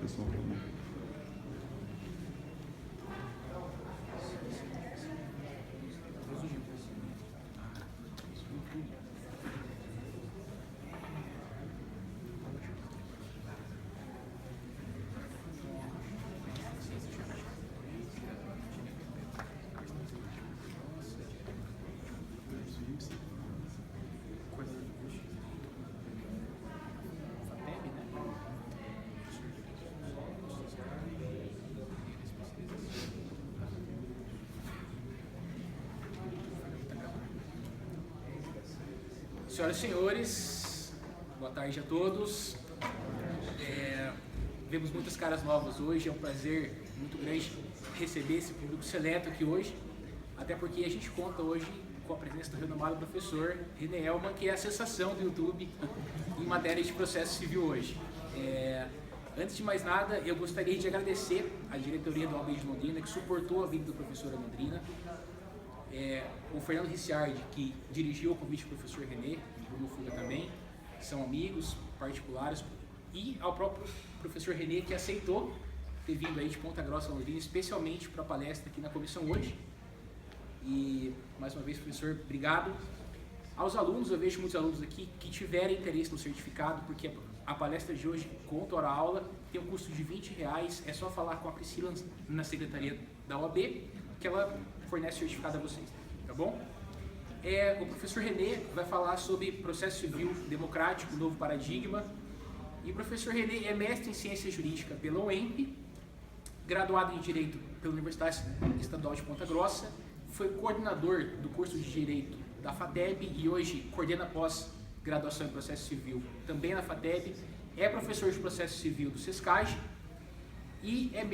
pessoal. Senhoras e senhores, boa tarde a todos. Vemos muitas caras novas hoje, é um prazer muito grande receber esse público seleto aqui hoje, até porque a gente conta hoje com a presença do renomado professor René Hellmann, que é a sensação do YouTube em matéria de processo civil hoje. Antes de mais nada, eu gostaria de agradecer à diretoria da OAB de Londrina, que suportou a vinda do professor a Londrina, o Fernando Ricciardi, que dirigiu o convite do professor René, e Bruno Fuga também, são amigos particulares, e ao próprio professor René, que aceitou ter vindo aí de Ponta Grossa, Londrina, especialmente para a palestra aqui na comissão hoje. E, mais uma vez, professor, obrigado. Aos alunos, eu vejo muitos alunos aqui que tiverem interesse no certificado, porque a palestra de hoje conta hora aula, tem um custo de R$20, é só falar com a Priscila na secretaria da OAB, que ela fornece o certificado a vocês, tá bom? O professor René vai falar sobre processo civil democrático, novo paradigma, e o professor René é mestre em ciência jurídica pela UEMP, graduado em Direito pela Universidade Estadual de Ponta Grossa, foi coordenador do curso de Direito da FATEB e hoje coordena pós-graduação em Processo Civil também na FATEB, é professor de Processo Civil do SESCAG e é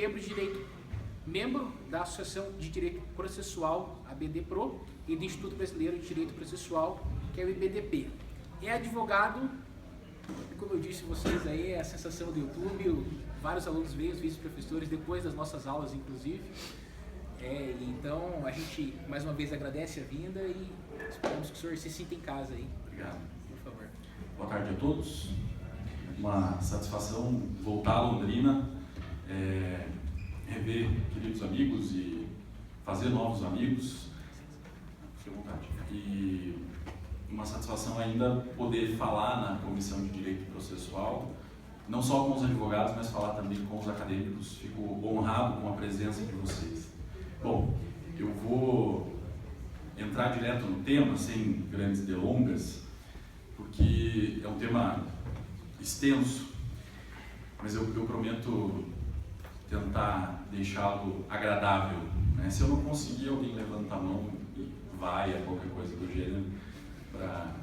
membro da Associação de Direito Processual, a BDPRO, e do Instituto Brasileiro de Direito Processual, que é o IBDP. É advogado, e como eu disse a vocês aí, é a sensação do YouTube, vários alunos veem, os vice-professores, depois das nossas aulas, inclusive. Então, a gente, mais uma vez, agradece a vinda e esperamos que o senhor se sinta em casa aí. Obrigado. Por favor. Boa tarde a todos. Uma satisfação voltar a Londrina, rever queridos amigos e fazer novos amigos. Fique à vontade. E uma satisfação ainda poder falar na Comissão de Direito Processual, não só com os advogados, mas falar também com os acadêmicos. Fico honrado com a presença de vocês. Bom, eu vou entrar direto no tema, sem grandes delongas, porque é um tema extenso, mas eu prometo tentar deixá-lo agradável, né? Se eu não conseguir, alguém levanta a mão e vai a qualquer coisa do gênero, para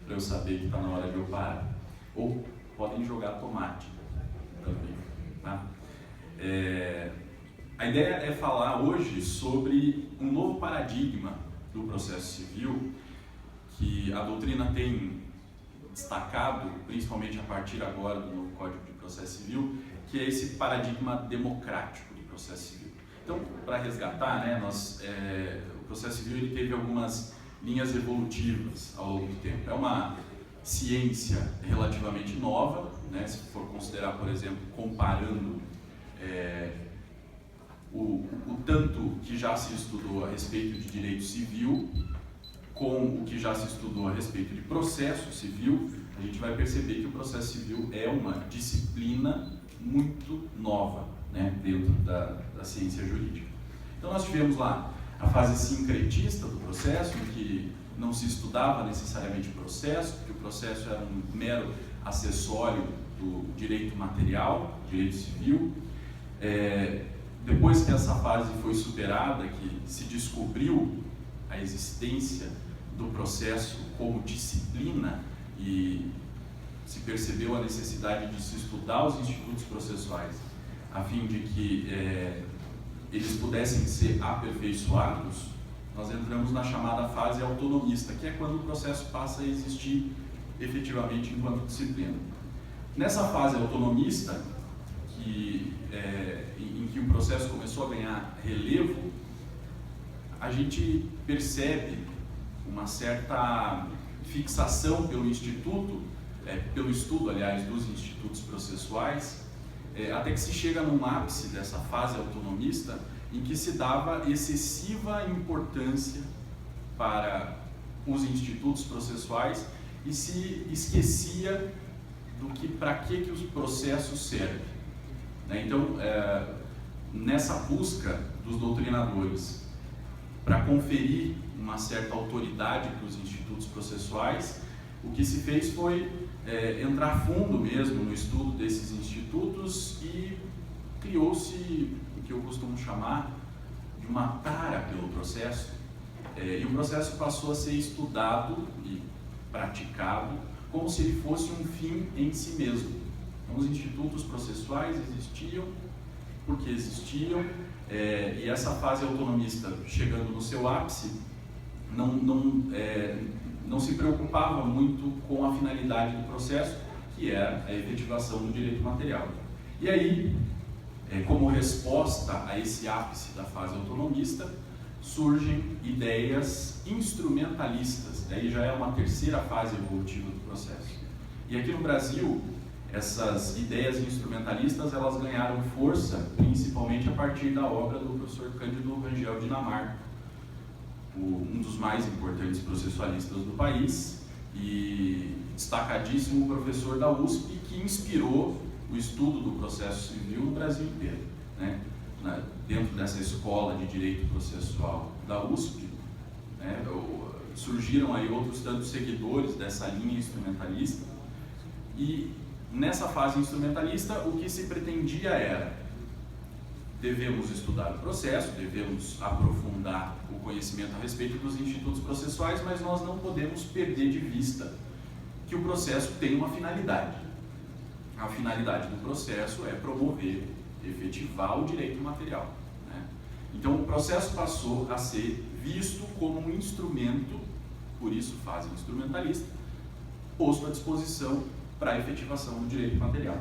eu saber que está na hora de eu parar. Ou podem jogar tomate também, tá? A ideia é falar hoje sobre um novo paradigma do processo civil que a doutrina tem destacado, principalmente a partir agora do novo Código de Processo Civil, que é esse paradigma democrático do processo civil. Então, para resgatar, né, o processo civil ele teve algumas linhas evolutivas ao longo do tempo. É uma ciência relativamente nova, né, se for considerar, por exemplo, comparando o tanto que já se estudou a respeito de direito civil com o que já se estudou a respeito de processo civil, a gente vai perceber que o processo civil é uma disciplina muito nova, né, dentro da ciência jurídica. Então nós tivemos lá a fase sincretista do processo, em que não se estudava necessariamente o processo, porque o processo era um mero acessório do direito material, direito civil. Depois que essa fase foi superada, que se descobriu a existência do processo como disciplina e se percebeu a necessidade de se estudar os institutos processuais a fim de que eles pudessem ser aperfeiçoados, nós entramos na chamada fase autonomista, que é quando o processo passa a existir efetivamente enquanto disciplina. Nessa fase autonomista, em que o processo começou a ganhar relevo, a gente percebe uma certa fixação pelo instituto, pelo estudo, aliás, dos institutos processuais, até que se chega num ápice dessa fase autonomista, em que se dava excessiva importância para os institutos processuais e se esquecia para que os processos servem. Então, nessa busca dos doutrinadores para conferir uma certa autoridade para os institutos processuais, o que se fez foi entrar a fundo mesmo no estudo desses institutos e criou-se o que eu costumo chamar de uma tara pelo processo, e o processo passou a ser estudado e praticado como se ele fosse um fim em si mesmo. Então, os institutos processuais existiam porque existiam, e essa fase autonomista, chegando no seu ápice, não se preocupava muito com a finalidade do processo, que era a efetivação do direito material. E aí, como resposta a esse ápice da fase autonomista, surgem ideias instrumentalistas. Daí já é uma terceira fase evolutiva do processo. E aqui no Brasil, essas ideias instrumentalistas, elas ganharam força principalmente a partir da obra do professor Cândido Rangel Dinamarca, um dos mais importantes processualistas do país e destacadíssimo professor da USP, que inspirou o estudo do processo civil no Brasil inteiro, né? Dentro dessa escola de direito processual da USP, né, surgiram aí outros tantos seguidores dessa linha instrumentalista, e nessa fase instrumentalista o que se pretendia era: devemos estudar o processo, devemos aprofundar o conhecimento a respeito dos institutos processuais, mas nós não podemos perder de vista que o processo tem uma finalidade. A finalidade do processo é promover, efetivar o direito material, né? Então o processo passou a ser visto como um instrumento, por isso fase instrumentalista, posto à disposição para a efetivação do direito material.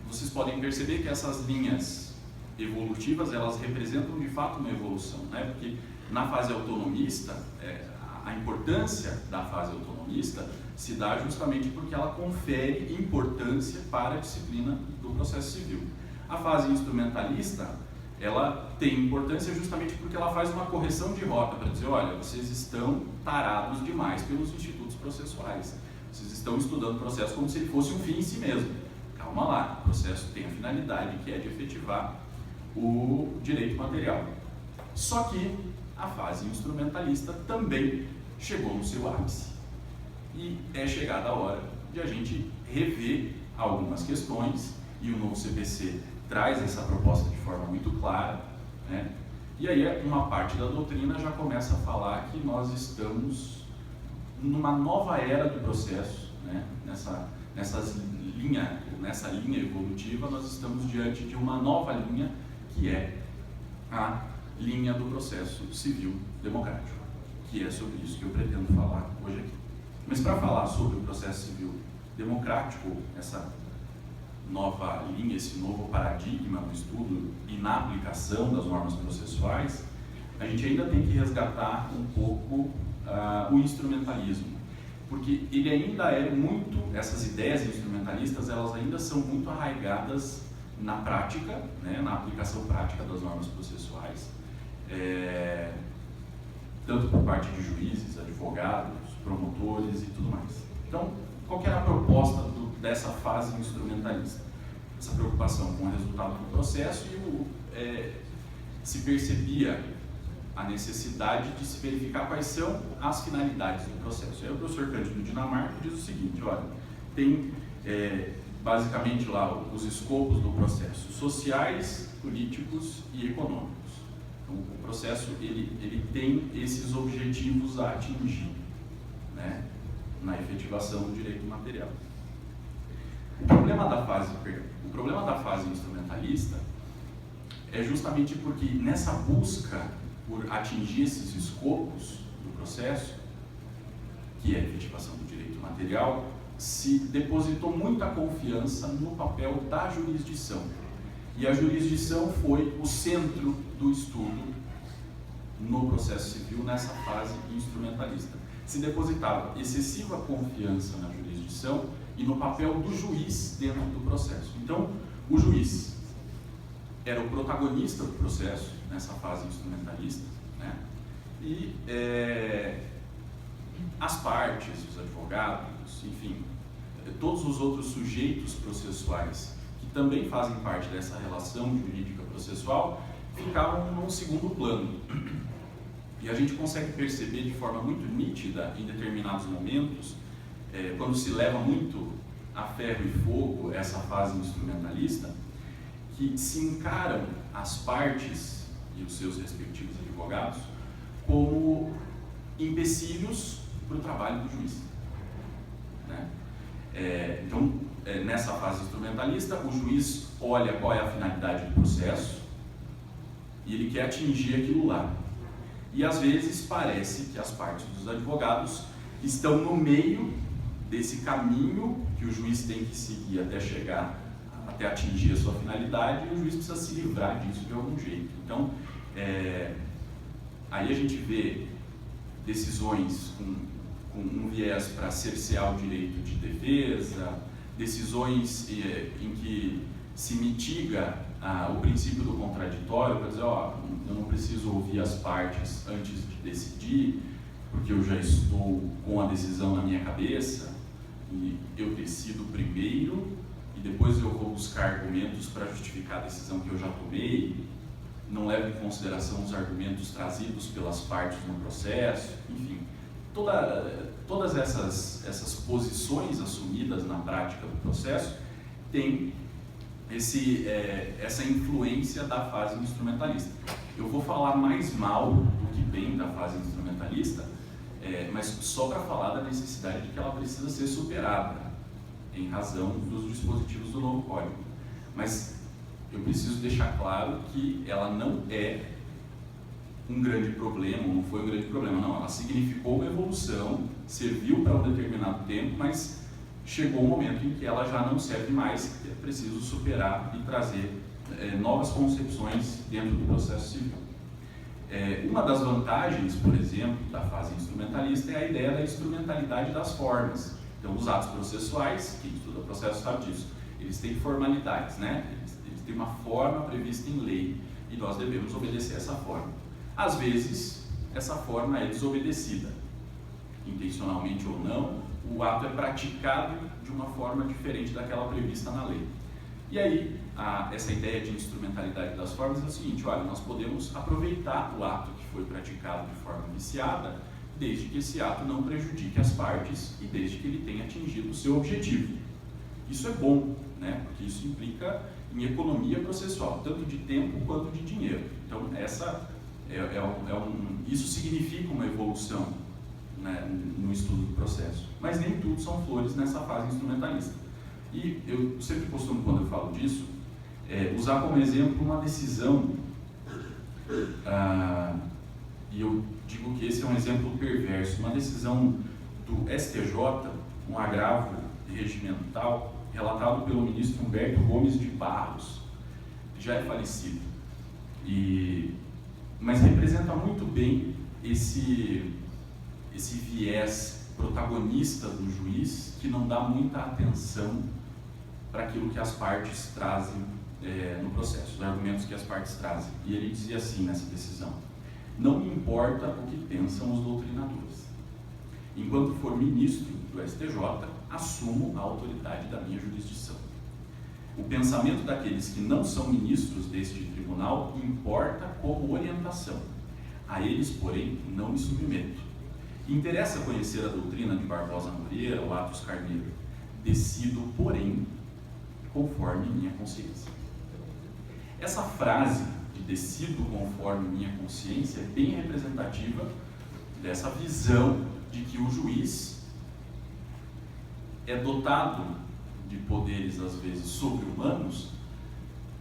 Vocês podem perceber que essas linhas evolutivas, elas representam de fato uma evolução, né? Porque na fase autonomista, a importância da fase autonomista se dá justamente porque ela confere importância para a disciplina do processo civil. A fase instrumentalista, ela tem importância justamente porque ela faz uma correção de rota para dizer: olha, vocês estão tarados demais pelos institutos processuais, vocês estão estudando o processo como se ele fosse um fim em si mesmo. Calma lá, o processo tem a finalidade que é de efetivar o direito material. Só que a fase instrumentalista também chegou no seu ápice. E é chegada a hora de a gente rever algumas questões, e o novo CPC traz essa proposta de forma muito clara, né? E aí uma parte da doutrina já começa a falar que nós estamos numa nova era do processo, né? Nessa linha evolutiva, nós estamos diante de uma nova linha, que é a linha do processo civil democrático, que é sobre isso que eu pretendo falar hoje aqui. Mas para falar sobre o processo civil democrático, essa nova linha, esse novo paradigma no estudo e na aplicação das normas processuais, a gente ainda tem que resgatar um pouco o instrumentalismo, porque ele ainda é muito, essas ideias instrumentalistas, elas ainda são muito arraigadas na prática, né, na aplicação prática das normas processuais, tanto por parte de juízes, advogados, promotores e tudo mais. Então, qual que era a proposta dessa fase instrumentalista? Essa preocupação com o resultado do processo e se percebia a necessidade de se verificar quais são as finalidades do processo. Aí o professor Cândido Dinamarca diz o seguinte: olha, tem basicamente lá os escopos do processo: sociais, políticos e econômicos. Então, o processo ele tem esses objetivos a atingir, né, na efetivação do direito material. O problema da fase instrumentalista é justamente porque nessa busca por atingir esses escopos do processo, que é a efetivação do direito material, se depositou muita confiança no papel da jurisdição. E a jurisdição foi o centro do estudo no processo civil nessa fase instrumentalista. Se depositava excessiva confiança na jurisdição e no papel do juiz dentro do processo. Então, o juiz era o protagonista do processo, nessa fase instrumentalista, né? E as partes, os advogados, enfim, todos os outros sujeitos processuais que também fazem parte dessa relação jurídica processual ficavam num segundo plano. E a gente consegue perceber de forma muito nítida, em determinados momentos, quando se leva muito a ferro e fogo essa fase instrumentalista, que se encaram as partes e os seus respectivos advogados como empecilhos para o trabalho do juiz, né? Então, nessa fase instrumentalista, o juiz olha qual é a finalidade do processo e ele quer atingir aquilo lá. E às vezes parece que as partes dos advogados estão no meio desse caminho que o juiz tem que seguir até chegar, até atingir a sua finalidade, e o juiz precisa se livrar disso de algum jeito. Então, aí a gente vê decisões com um viés para cercear o direito de defesa, decisões em que se mitiga o princípio do contraditório, para dizer, eu não preciso ouvir as partes antes de decidir, porque eu já estou com a decisão na minha cabeça, e eu decido primeiro, e depois eu vou buscar argumentos para justificar a decisão que eu já tomei, não levo em consideração os argumentos trazidos pelas partes no processo, enfim. Todas essas posições assumidas na prática do processo têm essa influência da fase instrumentalista. Eu vou falar mais mal do que bem da fase instrumentalista, mas só para falar da necessidade de que ela precisa ser superada em razão dos dispositivos do novo Código. Mas eu preciso deixar claro que ela não é um grande problema, não foi um grande problema, não. Ela significou uma evolução, serviu para um determinado tempo, mas chegou um momento em que ela já não serve mais, é preciso superar e trazer novas concepções dentro do processo civil. Uma das vantagens, por exemplo, da fase instrumentalista é a ideia da instrumentalidade das formas. Então, os atos processuais, quem estuda o processo sabe disso, eles têm formalidades, né? Eles têm uma forma prevista em lei e nós devemos obedecer essa forma. Às vezes, essa forma é desobedecida, intencionalmente ou não, o ato é praticado de uma forma diferente daquela prevista na lei. E aí, essa ideia de instrumentalidade das formas é o seguinte, olha, nós podemos aproveitar o ato que foi praticado de forma viciada, desde que esse ato não prejudique as partes e desde que ele tenha atingido o seu objetivo. Isso é bom, né? Porque isso implica em economia processual, tanto de tempo quanto de dinheiro. Então, isso significa uma evolução, né, no estudo do processo. Mas nem tudo são flores nessa fase instrumentalista. E eu sempre costumo, quando eu falo disso, usar como exemplo uma decisão, e eu digo que esse é um exemplo perverso, uma decisão do STJ, um agravo regimental, relatado pelo ministro Humberto Gomes de Barros, que já é falecido, mas representa muito bem esse viés protagonista do juiz, que não dá muita atenção para aquilo que as partes trazem no processo, os argumentos que as partes trazem. E ele dizia assim nessa decisão: não me importa o que pensam os doutrinadores. Enquanto for ministro do STJ, assumo a autoridade da minha jurisdição. O pensamento daqueles que não são ministros deste tribunal importa como orientação. A eles, porém, não me submeto. Interessa conhecer a doutrina de Barbosa Moreira ou Atos Carneiro. Decido, porém, conforme minha consciência. Essa frase de decido conforme minha consciência é bem representativa dessa visão de que o juiz é dotado de poderes, às vezes, sobre-humanos,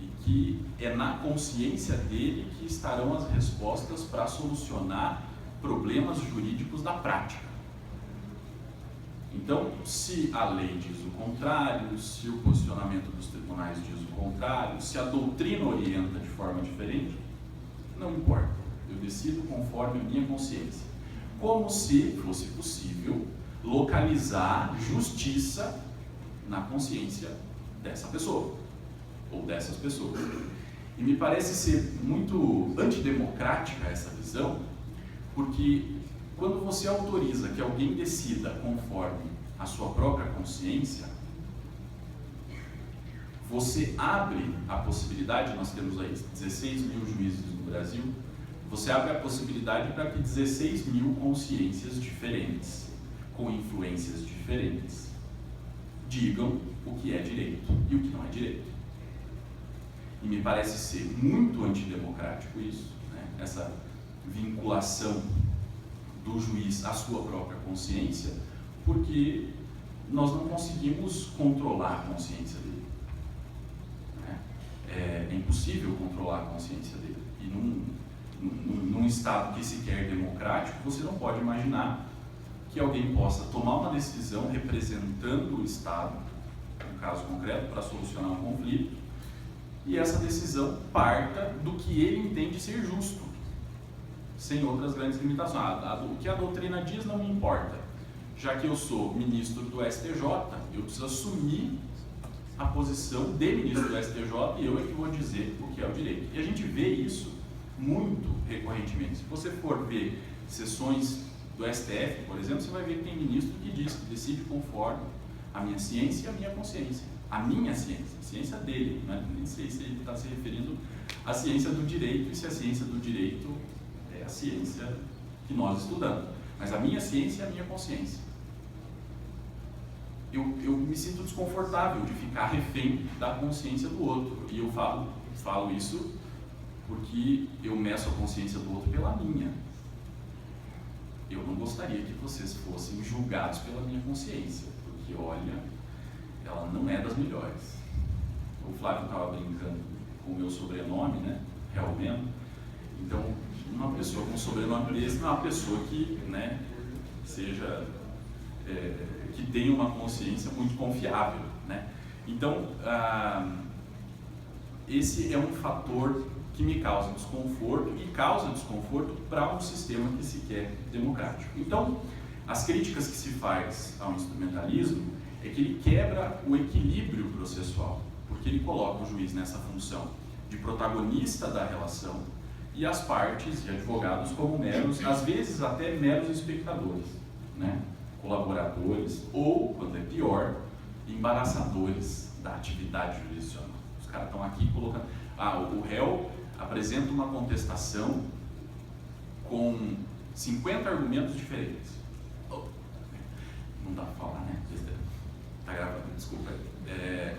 e que é na consciência dele que estarão as respostas para solucionar problemas jurídicos da prática. Então, se a lei diz o contrário, se o posicionamento dos tribunais diz o contrário, se a doutrina orienta de forma diferente, não importa. Eu decido conforme a minha consciência. Como se fosse possível localizar justiça na consciência dessa pessoa, ou dessas pessoas. E me parece ser muito antidemocrática essa visão, porque quando você autoriza que alguém decida conforme a sua própria consciência, você abre a possibilidade, nós temos aí 16 mil juízes no Brasil, você abre a possibilidade para que 16 mil consciências diferentes, com influências diferentes, digam o que é direito e o que não é direito. E me parece ser muito antidemocrático isso, né? Essa vinculação do juiz à sua própria consciência, porque nós não conseguimos controlar a consciência dele. É impossível controlar a consciência dele. E num estado que se quer democrático, você não pode imaginar que alguém possa tomar uma decisão representando o Estado, no caso concreto, para solucionar um conflito, e essa decisão parta do que ele entende ser justo, sem outras grandes limitações. O que a doutrina diz não me importa. Já que eu sou ministro do STJ, eu preciso assumir a posição de ministro do STJ e eu é que vou dizer o que é o direito. E a gente vê isso muito recorrentemente. Se você for ver sessões do STF, por exemplo, você vai ver que tem ministro que diz que decide conforme a minha ciência e a minha consciência. A minha ciência, a ciência dele, né? Nem sei se ele está se referindo à ciência do direito e se a ciência do direito é a ciência que nós estudamos. Mas a minha ciência e a minha consciência. Eu me sinto desconfortável de ficar refém da consciência do outro. E eu falo isso porque eu meço a consciência do outro pela minha. Eu não gostaria que vocês fossem julgados pela minha consciência, porque, olha, ela não é das melhores. O Flávio estava brincando com o meu sobrenome, né? Realmente. Então, uma pessoa com um sobrenome desse não é uma pessoa que, né, seja... que tenha uma consciência muito confiável, né? Então, esse é um fator que me causa desconforto e causa desconforto para um sistema que se quer democrático. Então, as críticas que se faz ao instrumentalismo é que ele quebra o equilíbrio processual, porque ele coloca o juiz nessa função de protagonista da relação e as partes e advogados como meros, às vezes até meros espectadores, né? Colaboradores ou, quando é pior, embaraçadores da atividade jurisdicional. Os caras estão aqui colocando... o réu apresenta uma contestação com 50 argumentos diferentes. Não dá para falar, né? Está gravando, desculpa.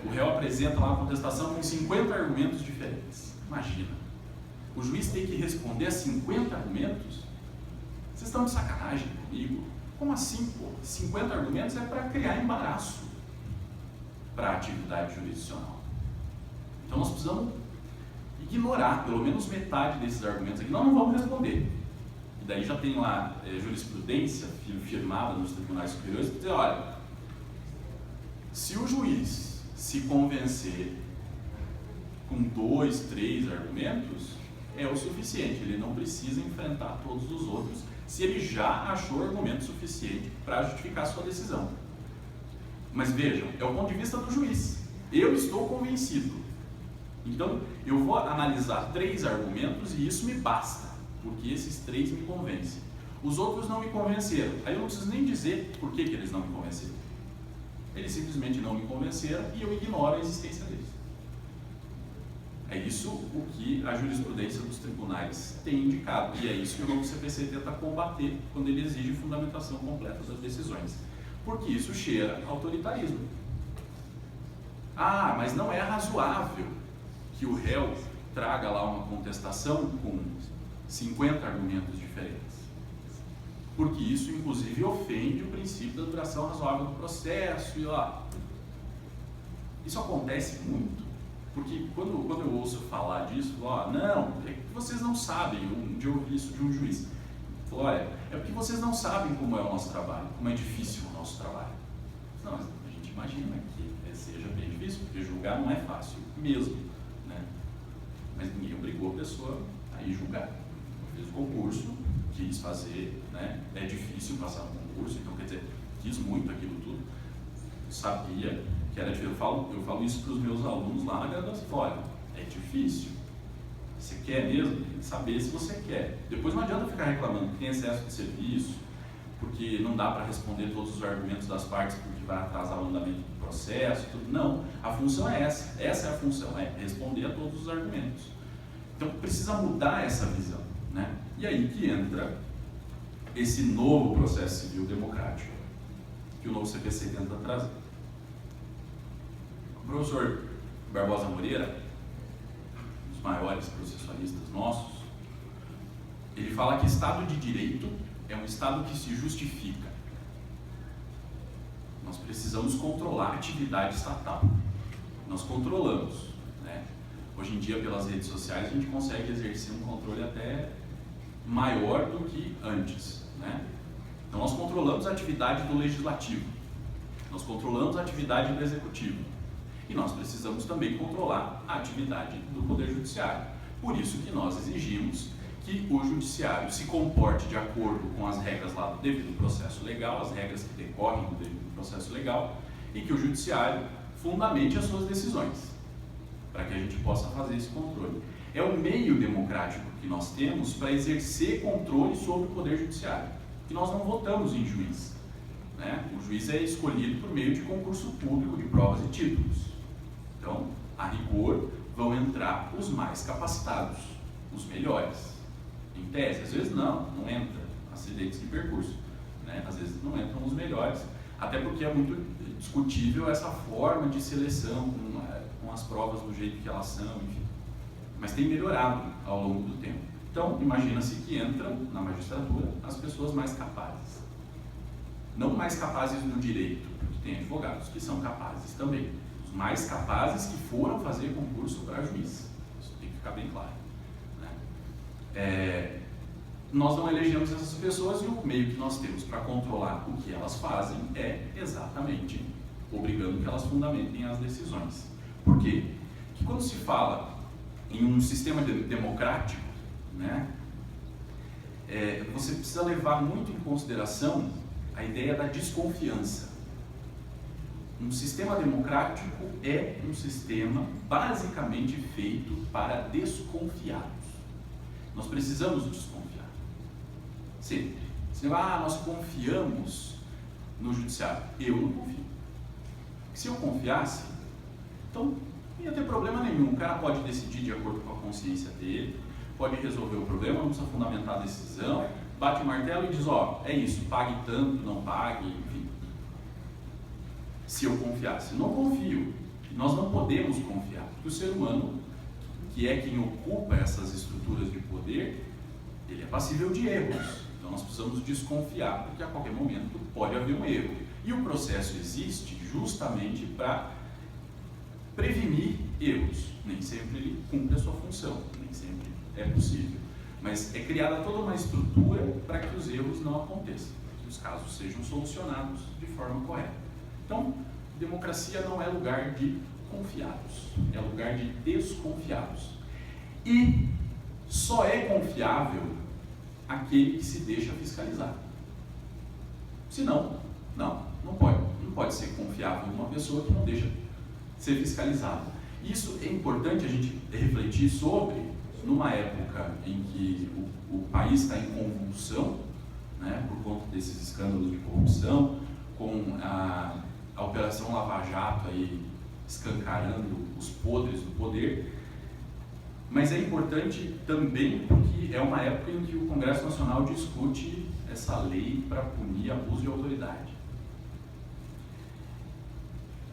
O réu apresenta lá uma contestação com 50 argumentos diferentes. Imagina. O juiz tem que responder a 50 argumentos? Vocês estão de sacanagem comigo? Como assim, pô? 50 argumentos é para criar embaraço para a atividade jurisdicional. Então nós precisamos ignorar pelo menos metade desses argumentos aqui. Nós não vamos responder. E daí já tem lá jurisprudência firmada nos tribunais superiores para dizer, olha, se o juiz se convencer com 2, 3 argumentos, é o suficiente. Ele não precisa enfrentar todos os outros se ele já achou argumento suficiente para justificar sua decisão. Mas vejam, é o ponto de vista do juiz. Eu estou convencido. Então, eu vou analisar 3 argumentos e isso me basta, porque esses 3 me convencem. Os outros não me convenceram. Aí eu não preciso nem dizer por que eles não me convenceram. Eles simplesmente não me convenceram e eu ignoro a existência deles. É isso o que a jurisprudência dos tribunais tem indicado. E é isso que o novo CPC tenta combater quando ele exige fundamentação completa das decisões. Porque isso cheira autoritarismo. Mas não é razoável que o réu traga lá uma contestação com 50 argumentos diferentes. Porque isso, inclusive, ofende o princípio da duração razoável do processo. E isso acontece muito. Porque quando eu ouço falar disso, não, é que vocês não sabem. Um dia eu ouvi isso de um juiz. Falou, olha, é porque vocês não sabem como é o nosso trabalho, como é difícil o nosso trabalho. Não, a gente imagina que seja bem difícil, porque julgar não é fácil mesmo, né? Mas ninguém obrigou a pessoa a ir julgar. Eu fiz o concurso, quis fazer, né? É difícil passar no concurso, então quer dizer, quis muito aquilo tudo, sabia que era difícil. Eu falo isso para os meus alunos lá na graduação. Olha, é difícil. Você quer mesmo? Tem que saber se você quer. Depois não adianta ficar reclamando que tem excesso de serviço, porque não dá para responder todos os argumentos das partes, porque vai atrasar o andamento do processo. Tudo. Não, a função é essa. Essa é a função, é responder a todos os argumentos. Então precisa mudar essa visão, né? E aí que entra esse novo processo civil democrático que o novo CPC tenta trazer. O professor Barbosa Moreira, um dos maiores processualistas nossos, ele fala que Estado de Direito é um Estado que se justifica. Nós precisamos controlar a atividade estatal. Nós controlamos, né? Hoje em dia, pelas redes sociais, a gente consegue exercer um controle até maior do que antes, né? Então, nós controlamos a atividade do Legislativo, nós controlamos a atividade do Executivo e nós precisamos também controlar a atividade do Poder Judiciário. Por isso que nós exigimos que o Judiciário se comporte de acordo com as regras lá do devido processo legal, as regras que decorrem do devido processo legal, e que o Judiciário fundamente as suas decisões, para que a gente possa fazer esse controle. É o meio democrático que nós temos para exercer controle sobre o Poder Judiciário, que nós não votamos em juiz, né? O juiz é escolhido por meio de concurso público de provas e títulos. Então, a rigor, vão entrar os mais capacitados, os melhores. Em tese, às vezes não entra, acidentes de percurso, né? Às vezes não entram os melhores, até porque é muito discutível essa forma de seleção com as provas do jeito que elas são, enfim. Mas tem melhorado ao longo do tempo. Então, imagina-se que entram na magistratura as pessoas mais capazes. Não mais capazes no direito, porque tem advogados que são capazes também. Os mais capazes que foram fazer concurso para juiz. Isso tem que ficar bem claro, né? Nós não elegemos essas pessoas e o meio que nós temos para controlar o que elas fazem é exatamente obrigando que elas fundamentem as decisões. Por quê? Porque quando se fala em um sistema democrático, né, você precisa levar muito em consideração a ideia da desconfiança. Um sistema democrático é um sistema basicamente feito para desconfiados. Nós precisamos desconfiar. Sempre. Nós confiamos no judiciário. Eu não confio. Se eu confiasse, então não ia ter problema nenhum. O cara pode decidir de acordo com a consciência dele, pode resolver o problema, não precisa fundamentar a decisão, bate o martelo e diz, é isso, pague tanto, não pague, enfim. Se eu confiasse. Não confio. Nós não podemos confiar, porque o ser humano, que é quem ocupa essas estruturas de poder, ele é passível de erros. Então nós precisamos desconfiar, porque a qualquer momento pode haver um erro. E o processo existe justamente para prevenir erros. Nem sempre ele cumpre a sua função, nem sempre é possível. Mas é criada toda uma estrutura para que os erros não aconteçam, para que os casos sejam solucionados de forma correta. Então, democracia não é lugar de confiados, é lugar de desconfiados. E só é confiável aquele que se deixa fiscalizar. Senão, não pode ser confiável uma pessoa que não deixa ser fiscalizada. Isso é importante a gente refletir sobre, numa época em que o país está em convulsão, né, por conta desses escândalos de corrupção, com a Operação Lava Jato aí escancarando os podres do poder. Mas é importante também porque é uma época em que o Congresso Nacional discute essa lei para punir abuso de autoridade.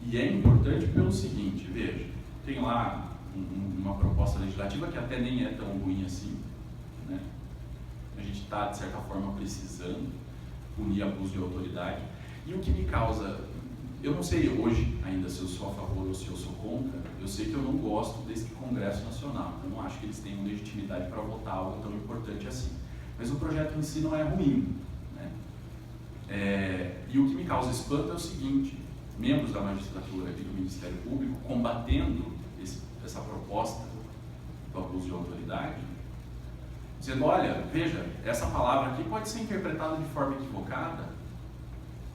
E é importante pelo seguinte, veja, tem lá uma proposta legislativa que até nem é tão ruim assim, né? A gente está, de certa forma, precisando punir abuso de autoridade. E o que me causa, eu não sei hoje ainda se eu sou a favor ou se eu sou contra, eu sei que eu não gosto desse Congresso Nacional, eu não acho que eles tenham legitimidade para votar algo tão importante assim. Mas o projeto em si não é ruim, né? E o que me causa espanto é o seguinte, membros da magistratura e do Ministério Público combatendo essa proposta do abuso de autoridade, dizendo, olha, veja, essa palavra aqui pode ser interpretada de forma equivocada.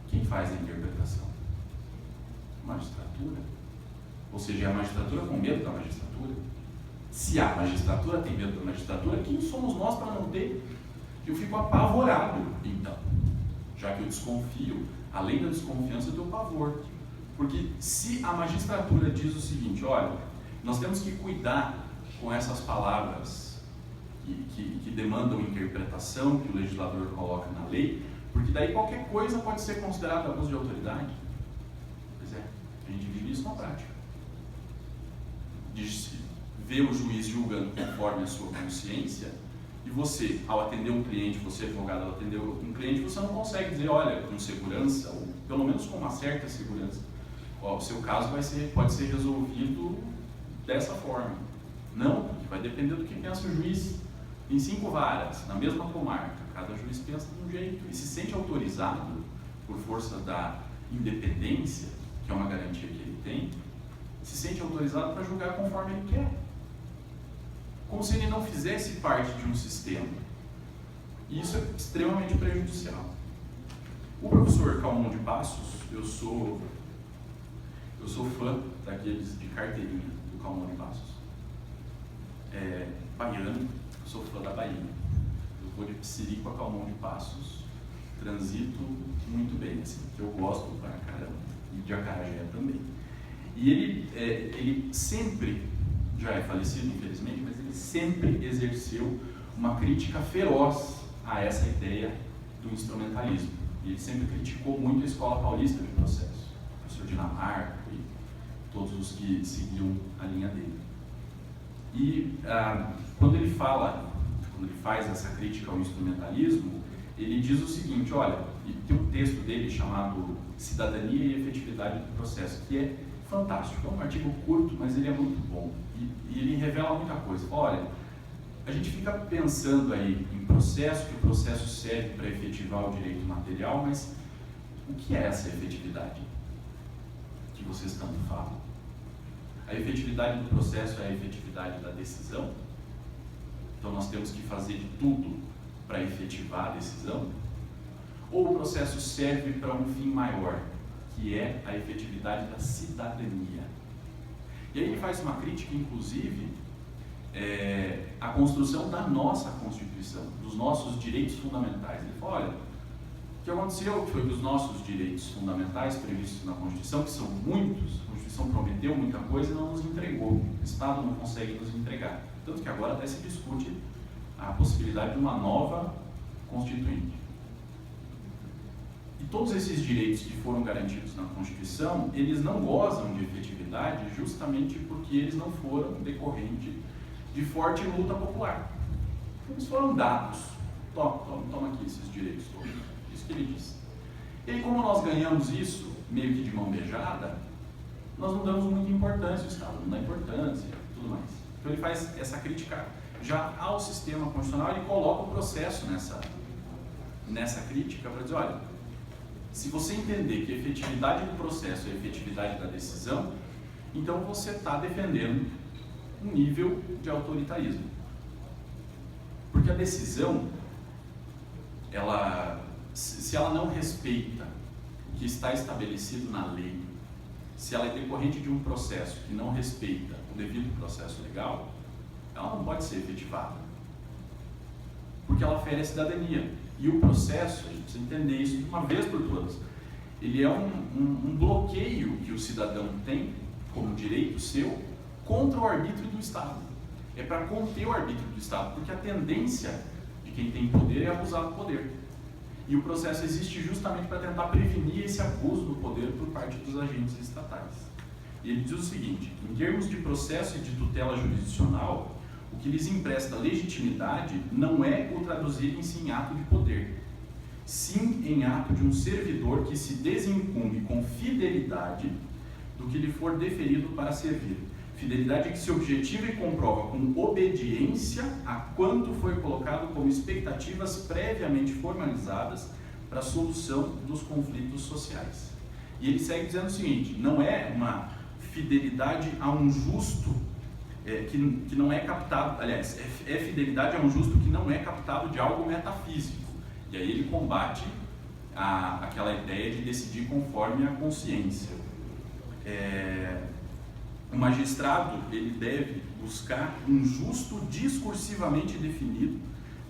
Quem faz a interpretação? O magistratura? Ou seja, é a magistratura com medo da magistratura? Se a magistratura tem medo da magistratura, quem somos nós para não ter? Eu fico apavorado, então, já que eu desconfio, além da desconfiança, eu tenho pavor. Porque se a magistratura diz o seguinte, olha, nós temos que cuidar com essas palavras que demandam interpretação, que o legislador coloca na lei, porque daí qualquer coisa pode ser considerada abuso de autoridade. Pois é, a gente vive isso na prática. Vê o juiz julgando conforme a sua consciência, e você, ao atender um cliente, você advogado, ao atender um cliente, você não consegue dizer, olha, com segurança, ou pelo menos com uma certa segurança, ó, o seu caso pode ser resolvido dessa forma. Não, porque vai depender do que pensa o juiz. Em 5 varas, na mesma comarca, cada juiz pensa de um jeito e se sente autorizado, por força da independência, que é uma garantia que ele tem, se sente autorizado para julgar conforme ele quer. Como se ele não fizesse parte de um sistema. E isso é extremamente prejudicial. O professor Calmon de Passos, eu sou fã daqueles de carteirinha do Calmon de Passos. Baiano, sou fã da Bahia. Eu vou de Psirico a Calmon de Passos, transito muito bem, assim, que eu gosto pra caramba, e de Acarajé também. E ele sempre, já é falecido infelizmente, mas ele sempre exerceu uma crítica feroz a essa ideia do instrumentalismo. E ele sempre criticou muito a Escola Paulista de Processo, o professor Dinamarca e todos os que seguiam a linha dele. E quando ele faz essa crítica ao instrumentalismo, ele diz o seguinte, olha, e tem um texto dele chamado Cidadania e Efetividade do Processo, que é fantástico, é um artigo curto, mas ele é muito bom, e ele revela muita coisa. Olha, a gente fica pensando aí em processo, que o processo serve para efetivar o direito material, mas o que é essa efetividade que vocês tanto falam? A efetividade do processo é a efetividade da decisão? Então nós temos que fazer de tudo para efetivar a decisão? Ou o processo serve para um fim maior, que é a efetividade da cidadania? E aí ele faz uma crítica, inclusive, à construção da nossa Constituição, dos nossos direitos fundamentais. Ele fala, olha, o que aconteceu foi que os nossos direitos fundamentais previstos na Constituição, que são muitos, a Constituição prometeu muita coisa e não nos entregou, o Estado não consegue nos entregar. Tanto que agora até se discute a possibilidade de uma nova Constituinte. E todos esses direitos que foram garantidos na Constituição, eles não gozam de efetividade justamente porque eles não foram decorrente de forte luta popular. Eles foram dados. Toma aqui esses direitos todos. Isso que ele disse. E aí, como nós ganhamos isso, meio que de mão beijada, nós não damos muita importância, o Estado não dá importância e tudo mais. Então ele faz essa crítica já ao sistema constitucional, ele coloca o processo nessa crítica para dizer, olha, se você entender que a efetividade do processo é a efetividade da decisão, então você está defendendo um nível de autoritarismo. Porque a decisão, se ela não respeita o que está estabelecido na lei, se ela é decorrente de um processo que não respeita o devido processo legal, ela não pode ser efetivada. Porque ela fere a cidadania. E o processo, a gente precisa entender isso de uma vez por todas, ele é um bloqueio que o cidadão tem, como direito seu, contra o arbítrio do Estado. É para conter o arbítrio do Estado, porque a tendência de quem tem poder é abusar do poder. E o processo existe justamente para tentar prevenir esse abuso do poder por parte dos agentes estatais. E ele diz o seguinte, em termos de processo e de tutela jurisdicional, o que lhes empresta legitimidade não é o traduzirem-se em ato de poder, sim em ato de um servidor que se desincumbe com fidelidade do que lhe for deferido para servir. Fidelidade que se objetiva e comprova com obediência a quanto foi colocado como expectativas previamente formalizadas para a solução dos conflitos sociais. E ele segue dizendo o seguinte, não é uma fidelidade a um justo que não é captado, aliás, é fidelidade a um justo que não é captado de algo metafísico. E aí ele combate aquela ideia de decidir conforme a consciência. o magistrado ele deve buscar um justo discursivamente definido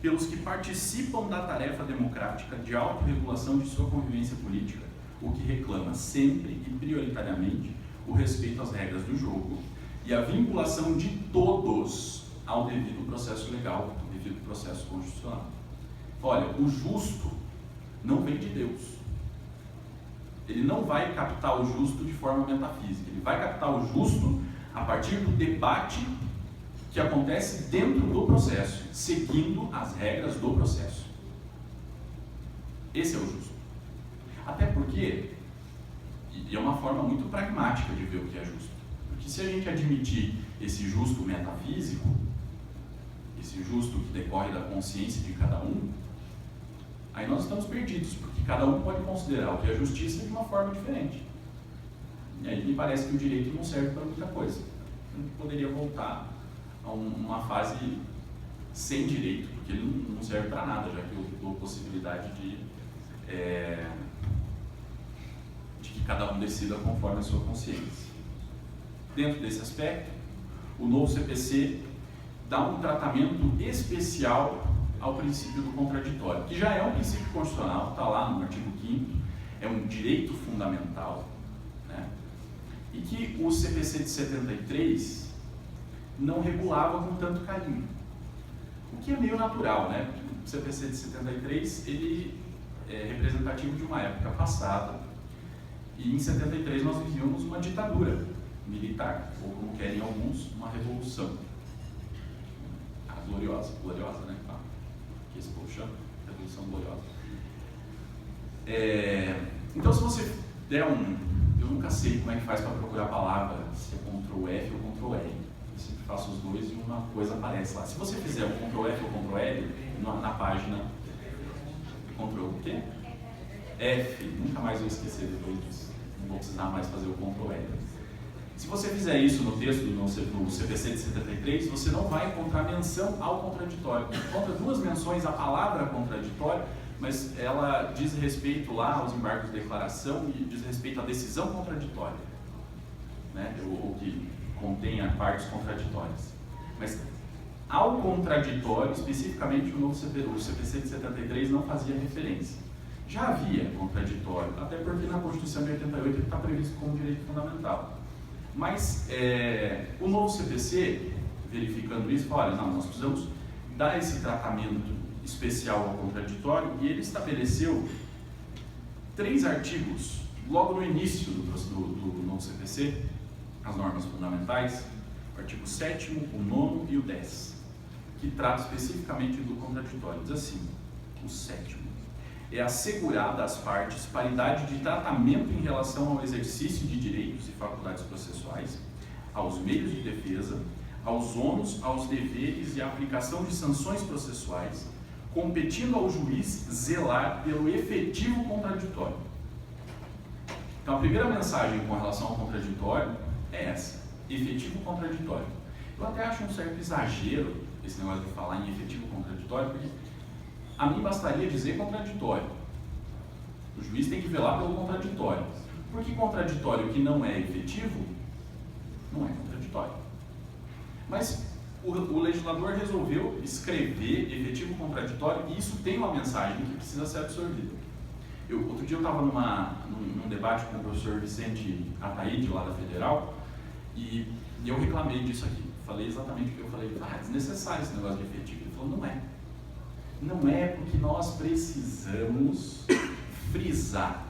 pelos que participam da tarefa democrática de autorregulação de sua convivência política, o que reclama sempre e prioritariamente o respeito às regras do jogo e a vinculação de todos ao devido processo legal, ao devido processo constitucional. Olha, o justo não vem de Deus. Ele não vai captar o justo de forma metafísica, ele vai captar o justo a partir do debate que acontece dentro do processo, seguindo as regras do processo. Esse é o justo. Até porque, e é uma forma muito pragmática de ver o que é justo, porque se a gente admitir esse justo metafísico, esse justo que decorre da consciência de cada um, aí nós estamos perdidos, porque cada um pode considerar o que é justiça de uma forma diferente. E aí me parece que o direito não serve para muita coisa. A gente poderia voltar a uma fase sem direito, porque ele não serve para nada, já que eu dou possibilidade de que cada um decida conforme a sua consciência. Dentro desse aspecto, o novo CPC dá um tratamento especial ao princípio do contraditório, que já é um princípio constitucional, está lá no artigo 5º, é um direito fundamental, né? E que o CPC de 73 não regulava com tanto carinho, o que é meio natural, né? O CPC de 73 ele é representativo de uma época passada, e em 73 nós vivíamos uma ditadura militar, ou como querem alguns, uma revolução. Gloriosa, né? Que esse povo chama, revolução gloriosa. Então, se você der eu nunca sei como é que faz para procurar a palavra, se é Ctrl F ou Ctrl L. Eu sempre faço os dois e uma coisa aparece lá. Se você fizer o Ctrl F ou Ctrl L na página, Ctrl o quê? F, nunca mais vou esquecer depois disso. Não vou precisar mais fazer o Ctrl L. Se você fizer isso no texto do CPC de 73, você não vai encontrar menção ao contraditório. Encontra duas menções à palavra contraditório, mas ela diz respeito lá aos embargos de declaração e diz respeito à decisão contraditória, né? Ou que contenha partes contraditórias. Mas ao contraditório, especificamente o CPC de 73 não fazia referência. Já havia contraditório, até porque na Constituição de 88 ele está previsto como direito fundamental. Mas o novo CPC, verificando isso, fala, olha, não, nós precisamos dar esse tratamento especial ao contraditório, e ele estabeleceu 3 artigos, logo no início do novo CPC, as normas fundamentais, o artigo 7º, o 9º e o 10º, que trata especificamente do contraditório. Diz assim, o 7º, é assegurada às partes paridade de tratamento em relação ao exercício de direitos e faculdades processuais, aos meios de defesa, aos ônus, aos deveres e à aplicação de sanções processuais, competindo ao juiz zelar pelo efetivo contraditório. Então, a primeira mensagem com relação ao contraditório é essa, efetivo contraditório. Eu até acho um certo exagero esse negócio de falar em efetivo contraditório, porque a mim bastaria dizer contraditório. O juiz tem que velar pelo contraditório. Porque contraditório que não é efetivo, não é contraditório. Mas o legislador resolveu escrever efetivo contraditório, e isso tem uma mensagem que precisa ser absorvida. Outro dia eu estava num debate com o professor Vicente Ataíde, lá da Federal, e eu reclamei disso aqui. Falei exatamente o que eu falei. É desnecessário esse negócio de efetivo. Ele falou, não é. Não é, porque nós precisamos frisar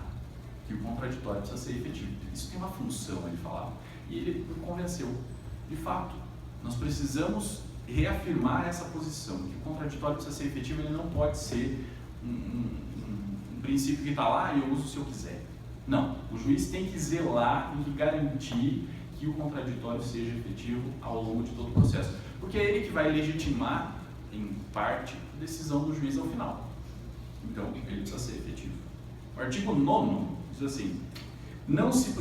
que o contraditório precisa ser efetivo. Isso tem uma função, ele falava. E ele me convenceu. De fato, nós precisamos reafirmar essa posição, que o contraditório precisa ser efetivo, ele não pode ser um princípio que está lá e eu uso se eu quiser. Não, o juiz tem que zelar, tem que garantir que o contraditório seja efetivo ao longo de todo o processo. Porque é ele que vai legitimar, em parte, a decisão do juiz ao final. Então, ele precisa ser efetivo. O artigo 9º diz assim, não se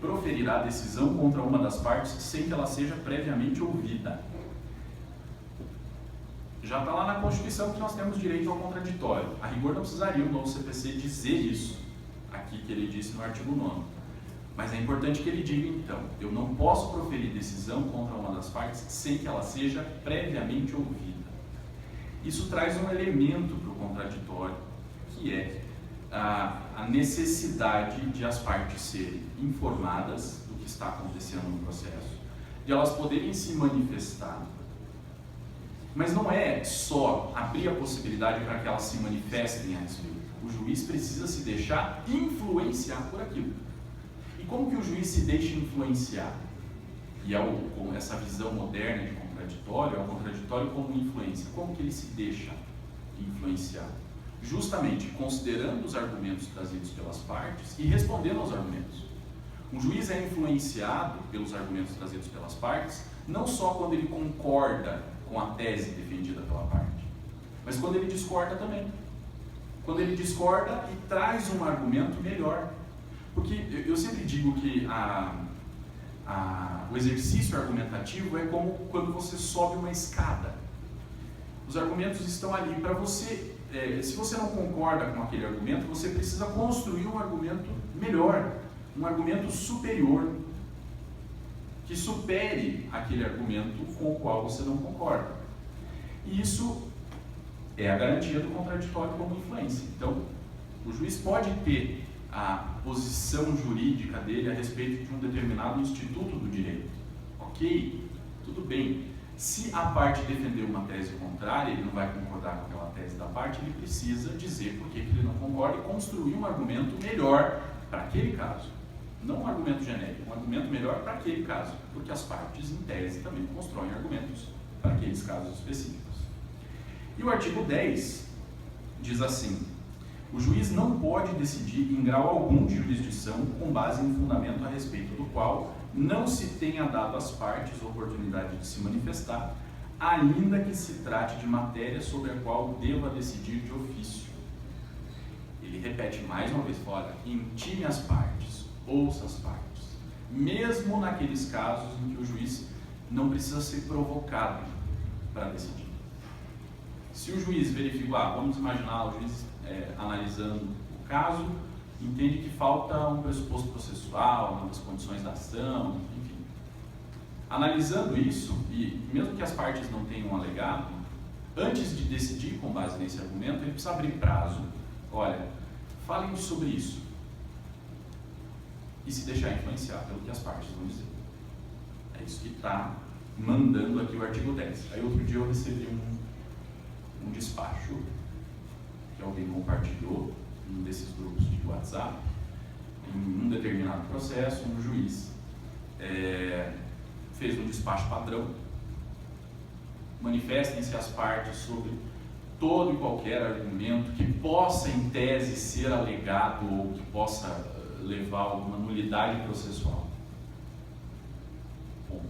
proferirá decisão contra uma das partes sem que ela seja previamente ouvida. Já está lá na Constituição que nós temos direito ao contraditório. A rigor não precisaria o novo CPC dizer isso, aqui que ele disse no artigo 9º. Mas é importante que ele diga, então, eu não posso proferir decisão contra uma das partes sem que ela seja previamente ouvida. Isso traz um elemento para o contraditório, que é a necessidade de as partes serem informadas do que está acontecendo no processo, de elas poderem se manifestar. Mas não é só abrir a possibilidade para que elas se manifestem a respeito. O juiz precisa se deixar influenciar por aquilo. E como que o juiz se deixa influenciar? E com essa visão moderna de contraditório, é o contraditório como influência. Como que ele se deixa influenciar? Justamente considerando os argumentos trazidos pelas partes e respondendo aos argumentos. Um juiz é influenciado pelos argumentos trazidos pelas partes, não só quando ele concorda com a tese defendida pela parte, mas quando ele discorda também. Quando ele discorda e traz um argumento melhor. Porque eu sempre digo que o exercício argumentativo é como quando você sobe uma escada. Os argumentos estão ali para você. Se você não concorda com aquele argumento, você precisa construir um argumento melhor, um argumento superior, que supere aquele argumento com o qual você não concorda. E isso é a garantia do contraditório como influência. Então, o juiz pode ter a posição jurídica dele a respeito de um determinado instituto do direito. Ok, tudo bem. Se a parte defender uma tese contrária, ele não vai concordar com aquela tese da parte, ele precisa dizer por que ele não concorda e construir um argumento melhor para aquele caso. Não um argumento genérico, um argumento melhor para aquele caso, porque as partes, em tese, também constroem argumentos para aqueles casos específicos. E o artigo 10 diz assim: o juiz não pode decidir em grau algum de jurisdição com base em fundamento a respeito do qual não se tenha dado às partes a oportunidade de se manifestar, ainda que se trate de matéria sobre a qual deva decidir de ofício. Ele repete mais uma vez, olha, intime as partes, ouça as partes, mesmo naqueles casos em que o juiz não precisa ser provocado para decidir. Se o juiz verificar, vamos imaginar o juiz analisando o caso, entende que falta um pressuposto processual, uma das condições da ação, enfim. Analisando isso, e mesmo que as partes não tenham alegado, antes de decidir com base nesse argumento, ele precisa abrir prazo. Olha, falem sobre isso. E se deixar influenciar pelo que as partes vão dizer. É isso que está mandando aqui o artigo 10. Aí outro dia eu recebi um despacho que alguém compartilhou em um desses grupos de WhatsApp, em um determinado processo, um juiz fez um despacho padrão, manifestem-se as partes sobre todo e qualquer argumento que possa, em tese, ser alegado ou que possa levar a alguma nulidade processual. Bom,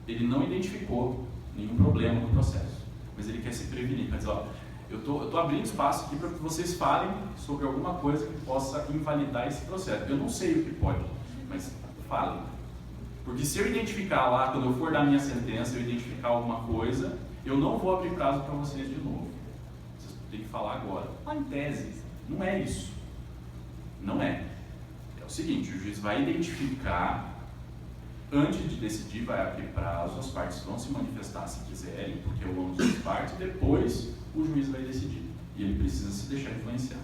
ele não identificou nenhum problema no processo, mas ele quer se prevenir, quer dizer, ó, eu tô abrindo espaço aqui para que vocês falem sobre alguma coisa que possa invalidar esse processo. Eu não sei o que pode, mas falem. Porque se eu identificar lá, quando eu for dar minha sentença, eu identificar alguma coisa, eu não vou abrir prazo para vocês de novo. Vocês têm que falar agora. Mas em tese, não é isso. Não é. É o seguinte, o juiz vai identificar, antes de decidir, vai abrir prazo, as partes vão se manifestar se quiserem, porque é o ônus das partes, depois o juiz vai decidir. E ele precisa se deixar influenciar.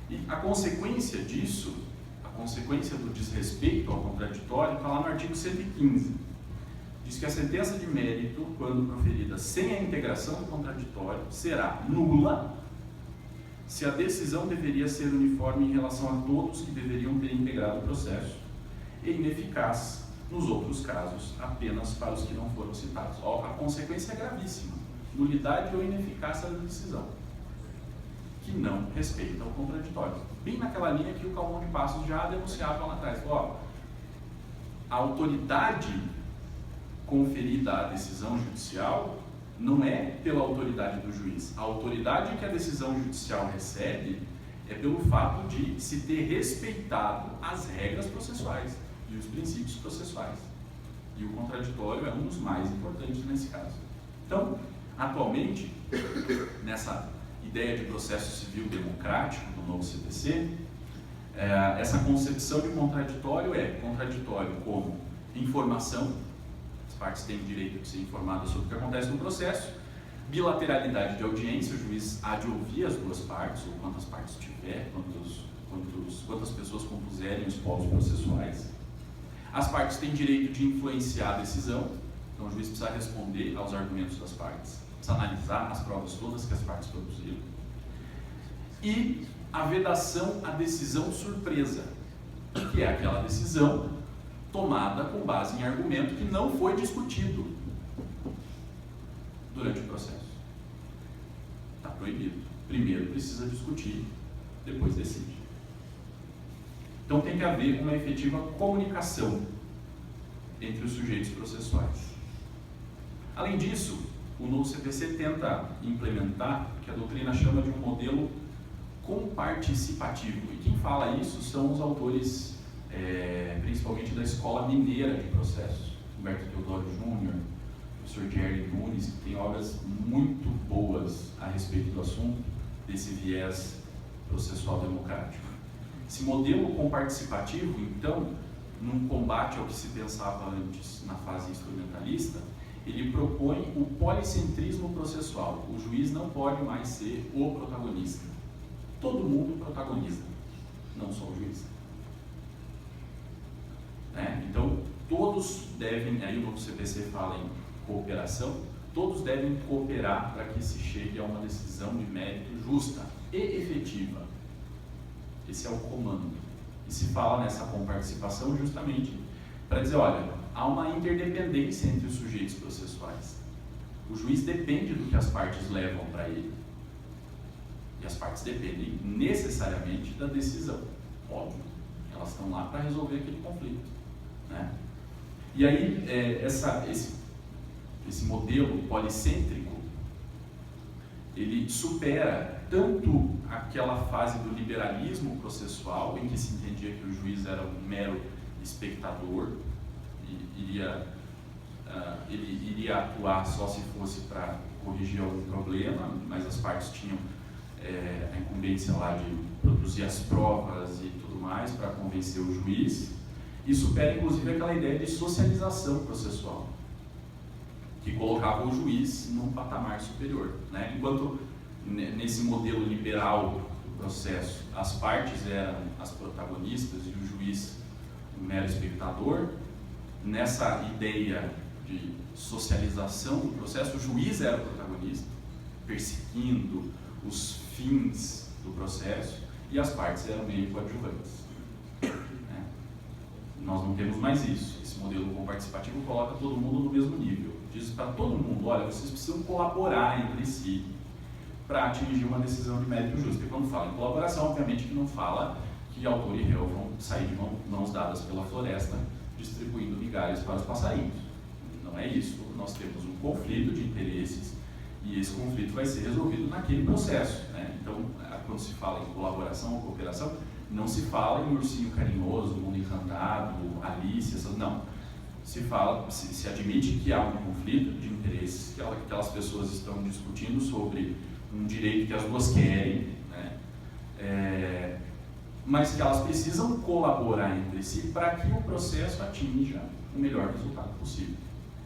E a consequência disso, a consequência do desrespeito ao contraditório, está lá no artigo 115. Diz que a sentença de mérito, quando proferida sem a integração do contraditório, será nula se a decisão deveria ser uniforme em relação a todos que deveriam ter integrado o processo e ineficaz nos outros casos, apenas para os que não foram citados. A consequência é gravíssima: nulidade ou ineficácia da decisão, que não respeita o contraditório. Bem naquela linha que o Calmon de Passos já denunciava lá atrás. A autoridade conferida à decisão judicial não é pela autoridade do juiz. A autoridade que a decisão judicial recebe é pelo fato de se ter respeitado as regras processuais e os princípios processuais. E o contraditório é um dos mais importantes nesse caso. Então, atualmente, nessa ideia de processo civil democrático do novo CPC, Essa concepção de contraditório é contraditório como informação, as partes têm o direito de ser informadas sobre o que acontece no processo, bilateralidade de audiência, o juiz há de ouvir as duas partes, ou quantas partes tiver, quantas pessoas compuserem os polos processuais. As partes têm direito de influenciar a decisão, então o juiz precisa responder aos argumentos das partes, precisa analisar as provas todas que as partes produziram. E a vedação à decisão surpresa, que é aquela decisão tomada com base em argumento que não foi discutido durante o processo. Está proibido. Primeiro precisa discutir, depois decide. Então tem que haver uma efetiva comunicação entre os sujeitos processuais. Além disso, o novo CPC tenta implementar o que a doutrina chama de um modelo comparticipativo. E quem fala isso são os autores, principalmente da Escola Mineira de Processos, Humberto Teodoro Júnior, professor Jerry Nunes, que tem obras muito boas a respeito do assunto, desse viés processual democrático. Esse modelo comparticipativo, então, num combate ao que se pensava antes na fase instrumentalista, ele propõe o policentrismo processual. O juiz não pode mais ser o protagonista. Todo mundo protagoniza, não só o juiz. Então, todos devem, aí o novo CPC fala em cooperação, todos devem cooperar para que se chegue a uma decisão de mérito justa e efetiva. Esse é o comando. E se fala nessa comparticipação justamente para dizer, olha, há uma interdependência entre os sujeitos processuais. O juiz depende do que as partes levam para ele. E as partes dependem necessariamente da decisão, óbvio. Elas estão lá para resolver aquele conflito, né? E aí, esse modelo policêntrico, ele supera tanto aquela fase do liberalismo processual, em que se entendia que o juiz era um mero espectador, e ele iria atuar só se fosse para corrigir algum problema, mas as partes tinham a incumbência lá de produzir as provas e tudo mais para convencer o juiz. E supera inclusive aquela ideia de socialização processual, que colocava o juiz num patamar superior, né? Enquanto nesse modelo liberal do processo as partes eram as protagonistas e o juiz um mero espectador, nessa ideia de socialização do processo o juiz era o protagonista, perseguindo os fins do processo, e as partes eram meio coadjuvantes. Nós não temos mais isso. Esse modelo comparticipativo coloca todo mundo no mesmo nível. Diz para todo mundo, olha, vocês precisam colaborar entre si para atingir uma decisão de mérito justo. E quando fala em colaboração, obviamente que não fala que autor e réu vão sair de mãos dadas pela floresta distribuindo migalhas para os passarinhos. Não é isso. Nós temos um conflito de interesses e esse conflito vai ser resolvido naquele processo, né? Então, quando se fala em colaboração ou cooperação, não se fala em Ursinho Carinhoso, Mundo Encantado, Alice, não. Se admite que há um conflito de interesses, que aquelas pessoas estão discutindo sobre um direito que as duas querem, né? Mas que elas precisam colaborar entre si para que o processo atinja o melhor resultado possível.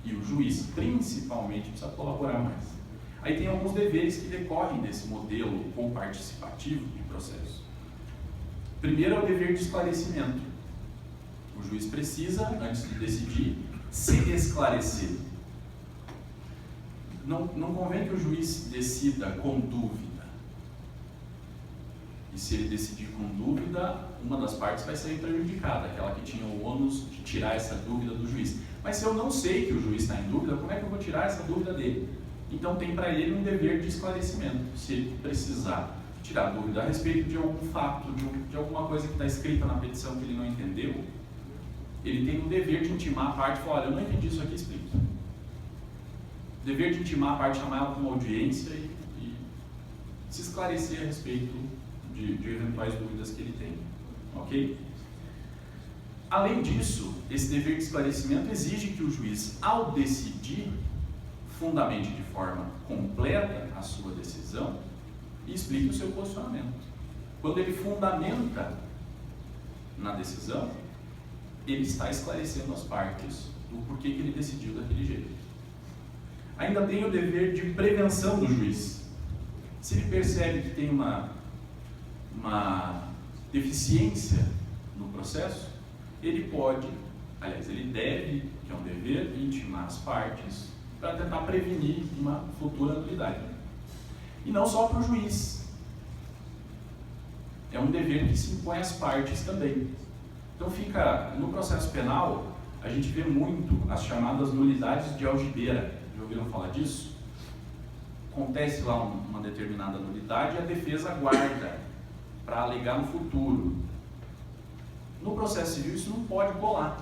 E o juiz, principalmente, precisa colaborar mais. Aí tem alguns deveres que decorrem desse modelo comparticipativo de processo. Primeiro é o dever de esclarecimento. O juiz precisa, antes de decidir, se esclarecer. Não convém que o juiz decida com dúvida. E se ele decidir com dúvida, uma das partes vai ser prejudicada, aquela que tinha o ônus de tirar essa dúvida do juiz. Mas se eu não sei que o juiz está em dúvida, como é que eu vou tirar essa dúvida dele? Então tem para ele um dever de esclarecimento. Se ele precisar tirar dúvida a respeito de algum fato, de alguma coisa que está escrita na petição que ele não entendeu, ele tem o dever de intimar a parte e falar, olha, eu não entendi isso aqui, explique. O dever de intimar a parte, chamar ela para uma audiência e se esclarecer a respeito de eventuais dúvidas que ele tem. Ok? Além disso, esse dever de esclarecimento exige que o juiz, ao decidir, fundamente de forma completa a sua decisão e explique o seu posicionamento. Quando ele fundamenta na decisão, ele está esclarecendo as partes do porquê que ele decidiu daquele jeito. Ainda tem o dever de prevenção do juiz. Se ele percebe que tem uma deficiência no processo, ele pode, aliás, ele deve, que é um dever, intimar as partes para tentar prevenir uma futura nulidade. E não só para o juiz. É um dever que se impõe às partes também. Então fica, no processo penal, a gente vê muito as chamadas nulidades de algibeira. Já ouviram falar disso? Acontece lá uma determinada nulidade e a defesa aguarda para alegar no futuro. No processo civil isso não pode colar.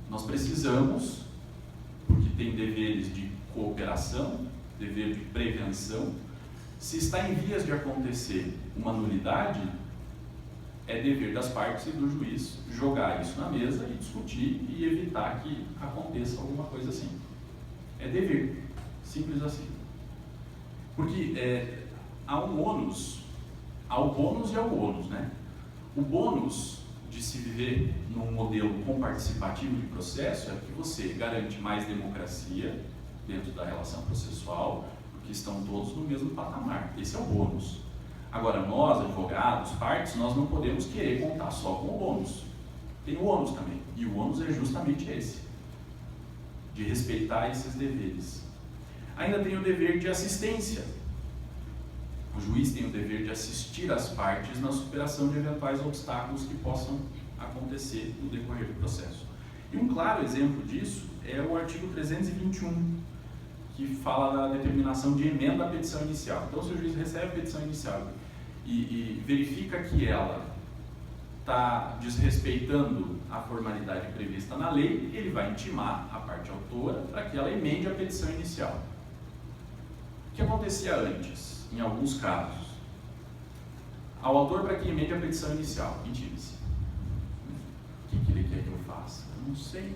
Nós precisamos, porque tem deveres de cooperação, dever de prevenção. Se está em vias de acontecer uma nulidade, é dever das partes e do juiz jogar isso na mesa e discutir e evitar que aconteça alguma coisa assim. É dever, simples assim. Porque há um ônus, há o bônus e há o ônus, né? O bônus de se viver num modelo comparticipativo de processo é que você garante mais democracia dentro da relação processual, porque estão todos no mesmo patamar. Esse é o bônus. Agora, nós, advogados, partes, nós não podemos querer contar só com o bônus. Tem o ônus também, e o ônus é justamente esse, de respeitar esses deveres. Ainda tem o dever de assistência. O juiz tem o dever de assistir as partes na superação de eventuais obstáculos que possam acontecer no decorrer do processo. E um claro exemplo disso é o artigo 321, que fala da determinação de emenda à petição inicial. Então, se o juiz recebe a petição inicial e verifica que ela está desrespeitando a formalidade prevista na lei, ele vai intimar a parte autora para que ela emende a petição inicial. O que acontecia antes, em alguns casos? Ao autor para que emende a petição inicial, intime-se. O que ele quer que eu faça? Eu não sei.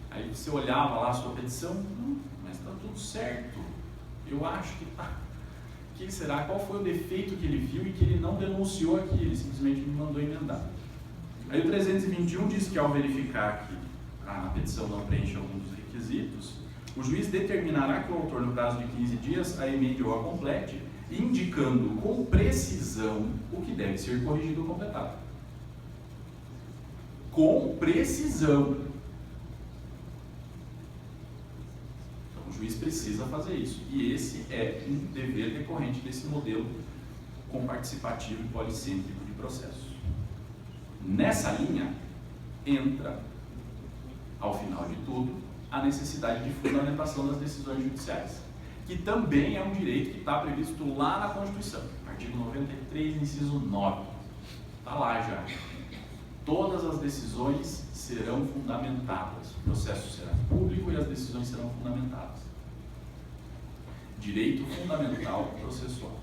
Aí você olhava lá a sua petição, mas está tudo certo. Eu acho que está. O que será? Qual foi o defeito que ele viu e que ele não denunciou aqui? Ele simplesmente me mandou emendar. Aí o 321 diz que ao verificar que a petição não preenche algum dos requisitos, o juiz determinará que o autor, no prazo de 15 dias, a emende ou a complete, indicando com precisão o que deve ser corrigido ou completado. Com precisão. Então, o juiz precisa fazer isso. E esse é um dever decorrente desse modelo comparticipativo e policêntrico de processo. Nessa linha, entra, ao final de tudo, a necessidade de fundamentação das decisões judiciais, que também é um direito que está previsto lá na Constituição, artigo 93, inciso 9. Está lá já. Todas as decisões serão fundamentadas, o processo será público e as decisões serão fundamentadas. Direito fundamental processual.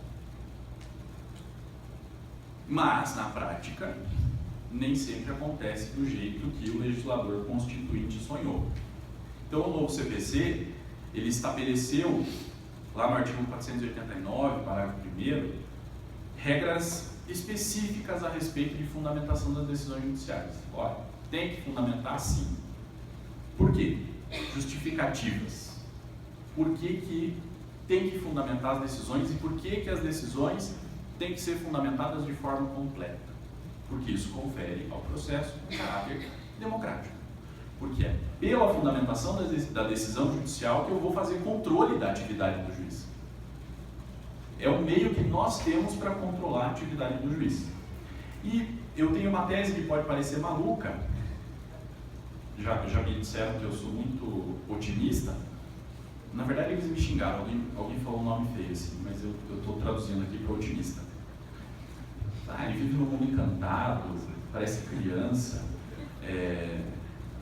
Mas, na prática, nem sempre acontece do jeito que o legislador constituinte sonhou. Então, o novo CPC, ele estabeleceu, lá no artigo 489, parágrafo 1º, regras específicas a respeito de fundamentação das decisões judiciais. Olha, tem que fundamentar sim. Por quê? Justificativas. Por que tem que fundamentar as decisões e por que as decisões têm que ser fundamentadas de forma completa? Porque isso confere ao processo um caráter democrático. Porque é pela fundamentação da decisão judicial que eu vou fazer controle da atividade do juiz. É o meio que nós temos para controlar a atividade do juiz. E eu tenho uma tese que pode parecer maluca. Já me disseram que eu sou muito otimista. Na verdade, eles me xingaram. Alguém falou um nome feio assim, mas eu estou traduzindo aqui para otimista. Ele vive num mundo encantado, parece criança.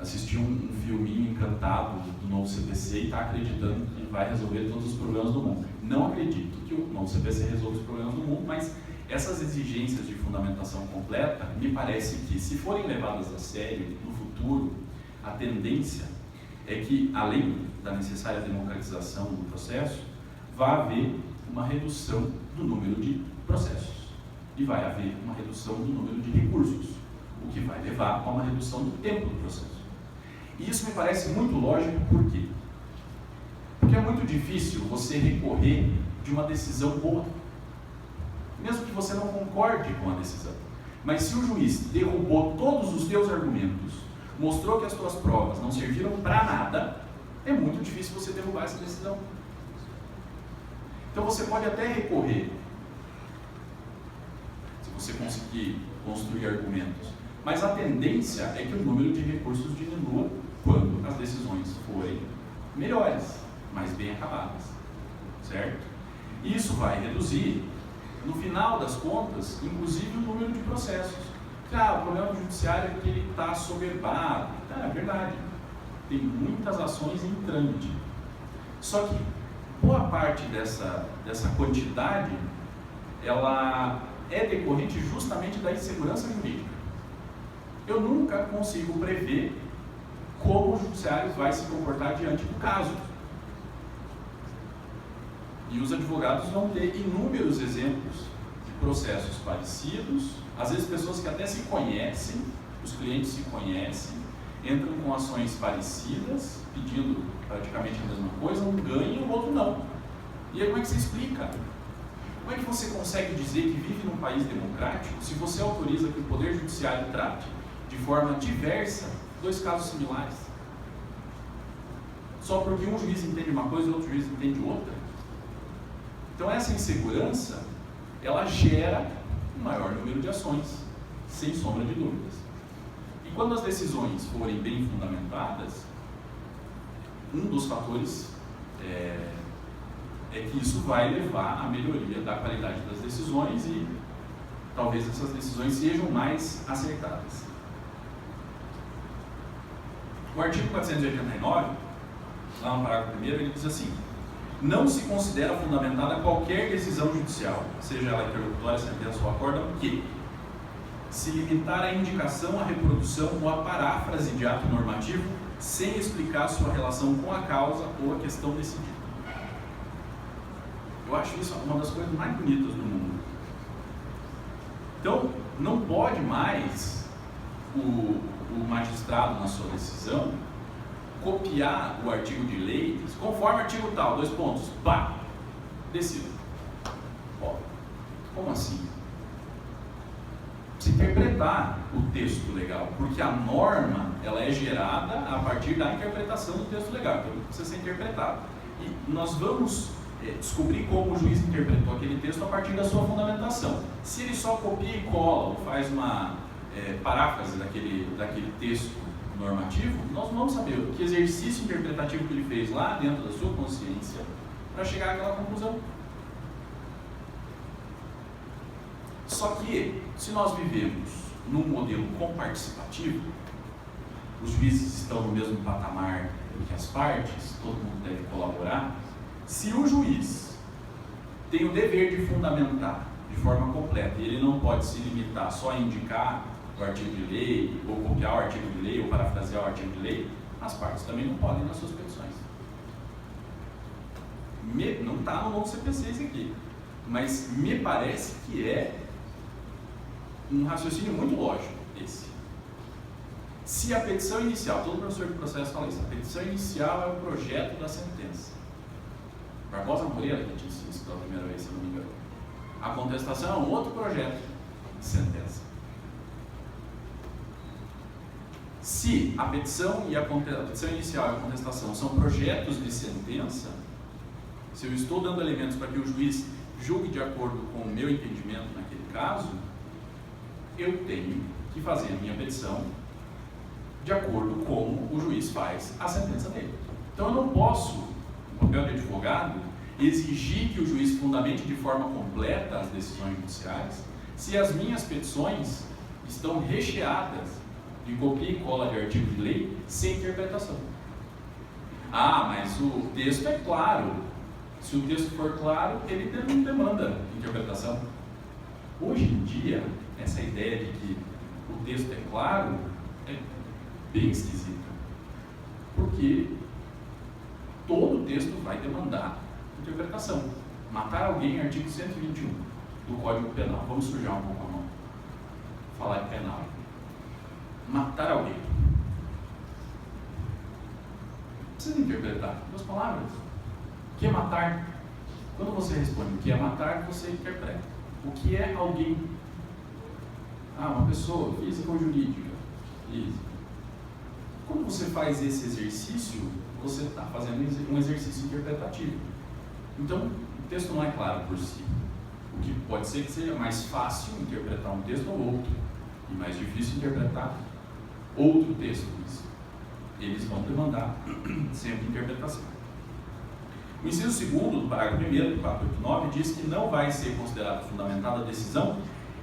Assistiu um filminho encantado do novo CPC e está acreditando que vai resolver todos os problemas do mundo. Não acredito que o novo CPC resolva os problemas do mundo, mas essas exigências de fundamentação completa, me parece que, se forem levadas a sério no futuro, a tendência é que, além da necessária democratização do processo, vai haver uma redução do número de processos. e vai haver uma redução do número de recursos, o que vai levar a uma redução do tempo do processo. E isso me parece muito lógico, por quê? Porque é muito difícil você recorrer de uma decisão boa, mesmo que você não concorde com a decisão. Mas se o juiz derrubou todos os teus argumentos, mostrou que as tuas provas não serviram para nada, é muito difícil você derrubar essa decisão. Então você pode até recorrer, se você conseguir construir argumentos, mas a tendência é que o número de recursos diminua quando as decisões forem melhores, mais bem acabadas, certo? Isso vai reduzir, no final das contas, inclusive o número de processos. O problema do judiciário é que ele está soberbado. É verdade, tem muitas ações em trâmite. Só que boa parte dessa quantidade, ela é decorrente justamente da insegurança jurídica. Eu nunca consigo prever como o judiciário vai se comportar diante do caso. E os advogados vão ter inúmeros exemplos de processos parecidos, às vezes pessoas que até se conhecem, os clientes se conhecem, entram com ações parecidas, pedindo praticamente a mesma coisa, um ganha e o outro não. E aí como é que você explica? Como é que você consegue dizer que vive num país democrático se você autoriza que o Poder Judiciário trate de forma diversa dois casos similares? Só porque um juiz entende uma coisa e o outro juiz entende outra? Então essa insegurança, ela gera um maior número de ações, sem sombra de dúvidas. E quando as decisões forem bem fundamentadas, um dos fatores é que isso vai levar à melhoria da qualidade das decisões e talvez essas decisões sejam mais acertadas. O artigo 489, lá no parágrafo 1º, ele diz assim: não se considera fundamentada qualquer decisão judicial, seja ela interlocutória, sentença ou acórdão, que se limitar à indicação, à reprodução ou à paráfrase de ato normativo sem explicar sua relação com a causa ou a questão decidida. Eu acho isso uma das coisas mais bonitas do mundo. Então, não pode mais o magistrado, na sua decisão, copiar o artigo de lei, conforme artigo tal, 2 pontos, pá, decida. Como assim? Precisa interpretar o texto legal, porque a norma, ela é gerada a partir da interpretação do texto legal, então precisa ser interpretado. E nós vamos descobrir como o juiz interpretou aquele texto a partir da sua fundamentação. Se ele só copia e cola, ou faz uma paráfrase daquele texto normativo, nós não vamos saber que exercício interpretativo que ele fez lá dentro da sua consciência para chegar àquela conclusão. Só que, se nós vivemos num modelo comparticipativo, os juízes estão no mesmo patamar que as partes, todo mundo deve colaborar. Se o juiz tem o dever de fundamentar de forma completa e ele não pode se limitar só a indicar o artigo de lei, ou copiar o artigo de lei, ou parafrasear o artigo de lei, as partes também não podem nas suas petições. Não está no novo CPC isso aqui, mas me parece que é um raciocínio muito lógico esse. Se a petição inicial, todo professor de processo fala isso, a petição inicial é o projeto da sentença. Barbosa Moreira, que disse isso pela primeira vez, se eu não me engano. A contestação é um outro projeto de sentença. Se a petição e a petição inicial e a contestação são projetos de sentença, se eu estou dando elementos para que o juiz julgue de acordo com o meu entendimento naquele caso, eu tenho que fazer a minha petição de acordo com o juiz faz a sentença dele. Então eu não posso, no papel de advogado, exigir que o juiz fundamente de forma completa as decisões judiciais se as minhas petições estão recheadas de copia e cola de artigo de lei sem interpretação. Mas o texto é claro. Se o texto for claro, ele não demanda interpretação. Hoje em dia, essa ideia de que o texto é claro é bem esquisita. Porque todo texto vai demandar interpretação. Matar alguém, artigo 121. do Código Penal. Vamos sujar um pouco a mão. Falar em penal. Matar alguém. Precisa interpretar. 2 palavras. O que é matar? Quando você responde o que é matar, você interpreta. O que é alguém? Uma pessoa, física ou jurídica? Física. Quando você faz esse exercício, você está fazendo um exercício interpretativo. Então, o texto não é claro por si. O que pode ser que seja mais fácil interpretar um texto ou outro, e mais difícil interpretar outro texto. Eles vão demandar sempre interpretação. O inciso 2º do parágrafo 1º do 489 diz que não vai ser considerada fundamentada a decisão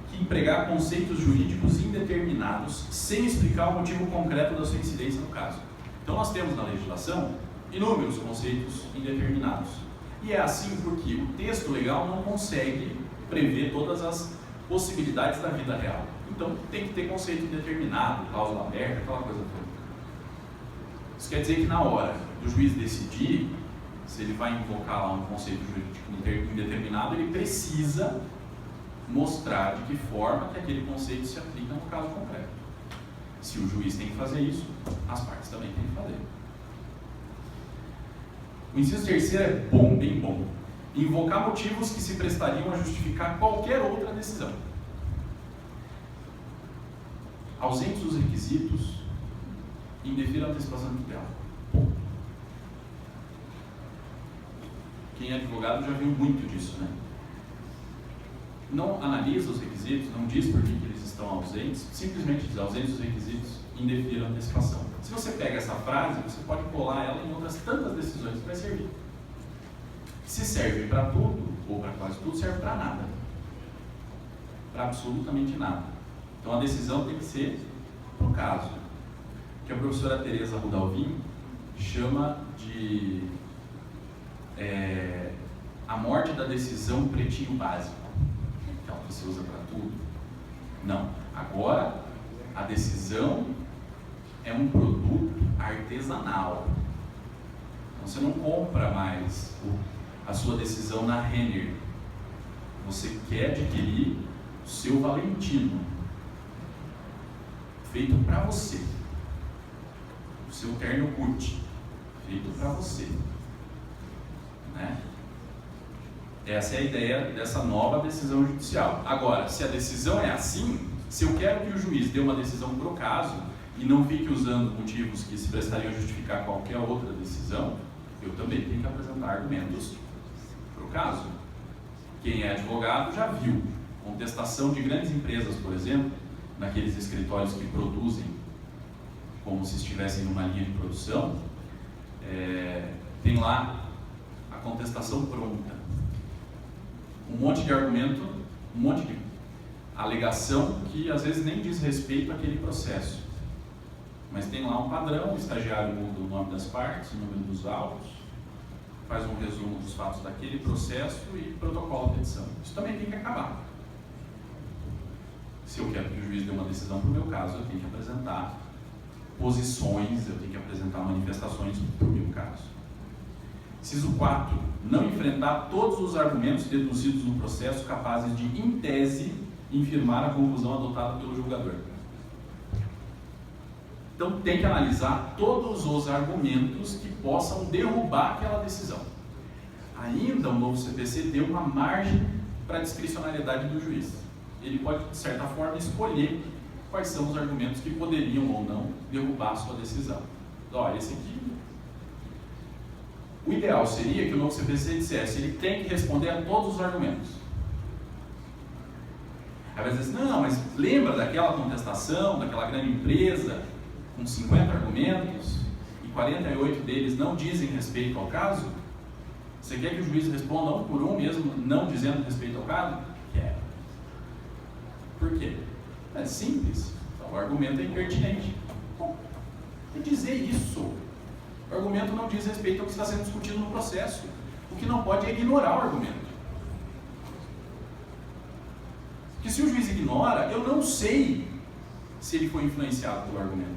que empregar conceitos jurídicos indeterminados sem explicar o motivo concreto da sua incidência no caso. Então nós temos na legislação inúmeros conceitos indeterminados. E é assim porque o texto legal não consegue prever todas as possibilidades da vida real. Então tem que ter conceito indeterminado, cláusula aberta, aquela coisa toda. Isso quer dizer que na hora do juiz decidir se ele vai invocar lá um conceito jurídico indeterminado, ele precisa mostrar de que forma que aquele conceito se aplica no caso concreto. Se o juiz tem que fazer isso, as partes também têm que fazer. O inciso 3º é bom, bem bom. Invocar motivos que se prestariam a justificar qualquer outra decisão. Ausentes os requisitos, indefira a antecipação tutelar. Ponto. Quem é advogado já viu muito disso, né? Não analisa os requisitos, não diz por que eles estão ausentes, simplesmente diz ausentes os requisitos, indefira a antecipação. Se você pega essa frase, você pode colar ela em outras tantas decisões que vai servir. Se serve para tudo, ou para quase tudo, serve para nada. Para absolutamente nada. Então a decisão tem que ser pro caso. Que a professora Tereza Rudalvin chama de a morte da decisão pretinho básico. Então você usa para tudo? Não. Agora, a decisão é um produto artesanal. Então você não compra mais a sua decisão na Renner. Você quer adquirir o seu Valentino, feito para você. O seu terno Gucci, feito para você. Né? Essa é a ideia dessa nova decisão judicial. Agora, se a decisão é assim, se eu quero que o juiz dê uma decisão pro caso e não fique usando motivos que se prestariam a justificar qualquer outra decisão, eu também tenho que apresentar argumentos pro caso. Quem é advogado já viu contestação de grandes empresas, por exemplo, naqueles escritórios que produzem como se estivessem numa linha de produção, tem lá a contestação pronta. Um monte de argumento, um monte de alegação que às vezes nem diz respeito àquele processo. Mas tem lá um padrão, o estagiário muda o nome das partes, o número dos autos, faz um resumo dos fatos daquele processo e protocola a petição. Isso também tem que acabar. Se eu quero que o juiz dê uma decisão para o meu caso, eu tenho que apresentar posições, eu tenho que apresentar manifestações para o meu caso. Inciso 4. Não enfrentar todos os argumentos deduzidos no processo capazes de, em tese, infirmar a conclusão adotada pelo julgador. Então tem que analisar todos os argumentos que possam derrubar aquela decisão. Ainda o novo CPC deu uma margem para a discricionariedade do juiz. Ele pode, de certa forma, escolher quais são os argumentos que poderiam ou não derrubar a sua decisão. Olha, esse aqui... O ideal seria que o novo CPC dissesse, ele tem que responder a todos os argumentos. Às vezes, não, mas lembra daquela contestação, daquela grande empresa, com 50 argumentos, e 48 deles não dizem respeito ao caso? Você quer que o juiz responda um por um mesmo, não dizendo respeito ao caso? Quero. Por quê? É simples. Então, o argumento é impertinente. Bom, tem que dizer isso. O argumento não diz respeito ao que está sendo discutido no processo. O que não pode é ignorar o argumento. Porque se o juiz ignora, eu não sei se ele foi influenciado pelo argumento.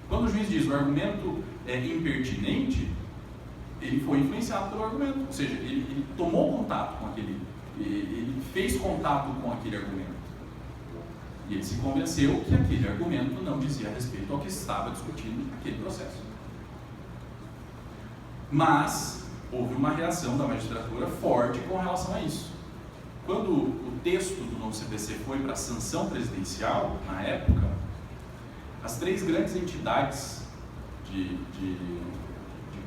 Quando o juiz diz o argumento é impertinente, ele foi influenciado pelo argumento. Ou seja, ele tomou contato com aquele ele fez contato com aquele argumento. E ele se convenceu que aquele argumento não dizia respeito ao que estava discutindo naquele processo. Mas houve uma reação da magistratura forte com relação a isso. Quando o texto do novo CPC foi para a sanção presidencial, na época, as 3 grandes entidades de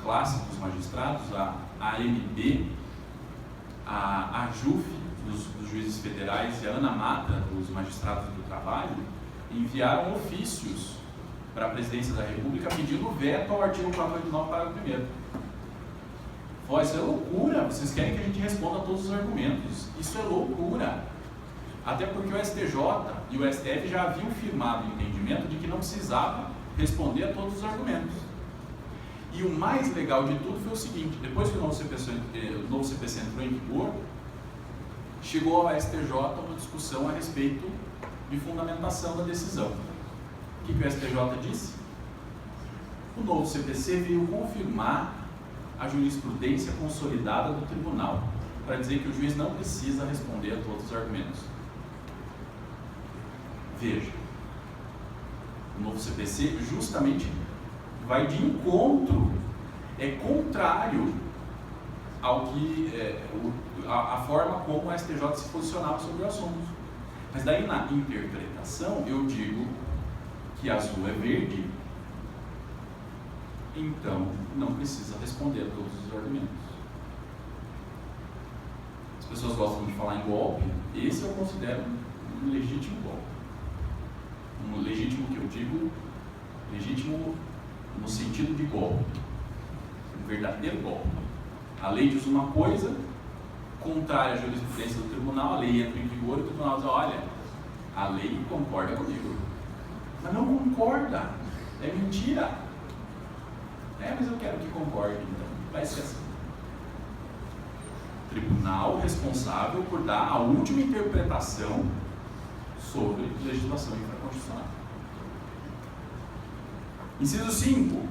classe dos magistrados, a AMB, a AJUF, dos juízes federais, e a ANAMATA, dos magistrados do trabalho, enviaram ofícios para a presidência da República pedindo veto ao artigo 489, parágrafo 1º. Isso é loucura, vocês querem que a gente responda a todos os argumentos. Isso é loucura. Até porque o STJ e o STF já haviam firmado o entendimento de que não precisava responder a todos os argumentos. E o mais legal de tudo foi o seguinte: depois que o novo CPC entrou em vigor, chegou ao STJ uma discussão a respeito de fundamentação da decisão. O que o STJ disse? O novo CPC veio confirmar a jurisprudência consolidada do tribunal, para dizer que o juiz não precisa responder a todos os argumentos. Veja, o novo CPC justamente vai de encontro, é contrário ao que a forma como o STJ se posicionava sobre o assunto. Mas daí na interpretação eu digo que azul é verde, então não precisa responder a todos os argumentos. As pessoas gostam de falar em golpe, esse eu considero um legítimo golpe. Um legítimo que eu digo, legítimo no sentido de golpe, um verdadeiro golpe. A lei diz uma coisa, contrária à jurisprudência do tribunal, a lei entra em vigor e o tribunal diz: olha, a lei concorda comigo. Mas não concorda, é mentira. Mas eu quero que concorde, então vai ser assim. Tribunal responsável por dar a última interpretação sobre legislação infraconstitucional. Inciso 5.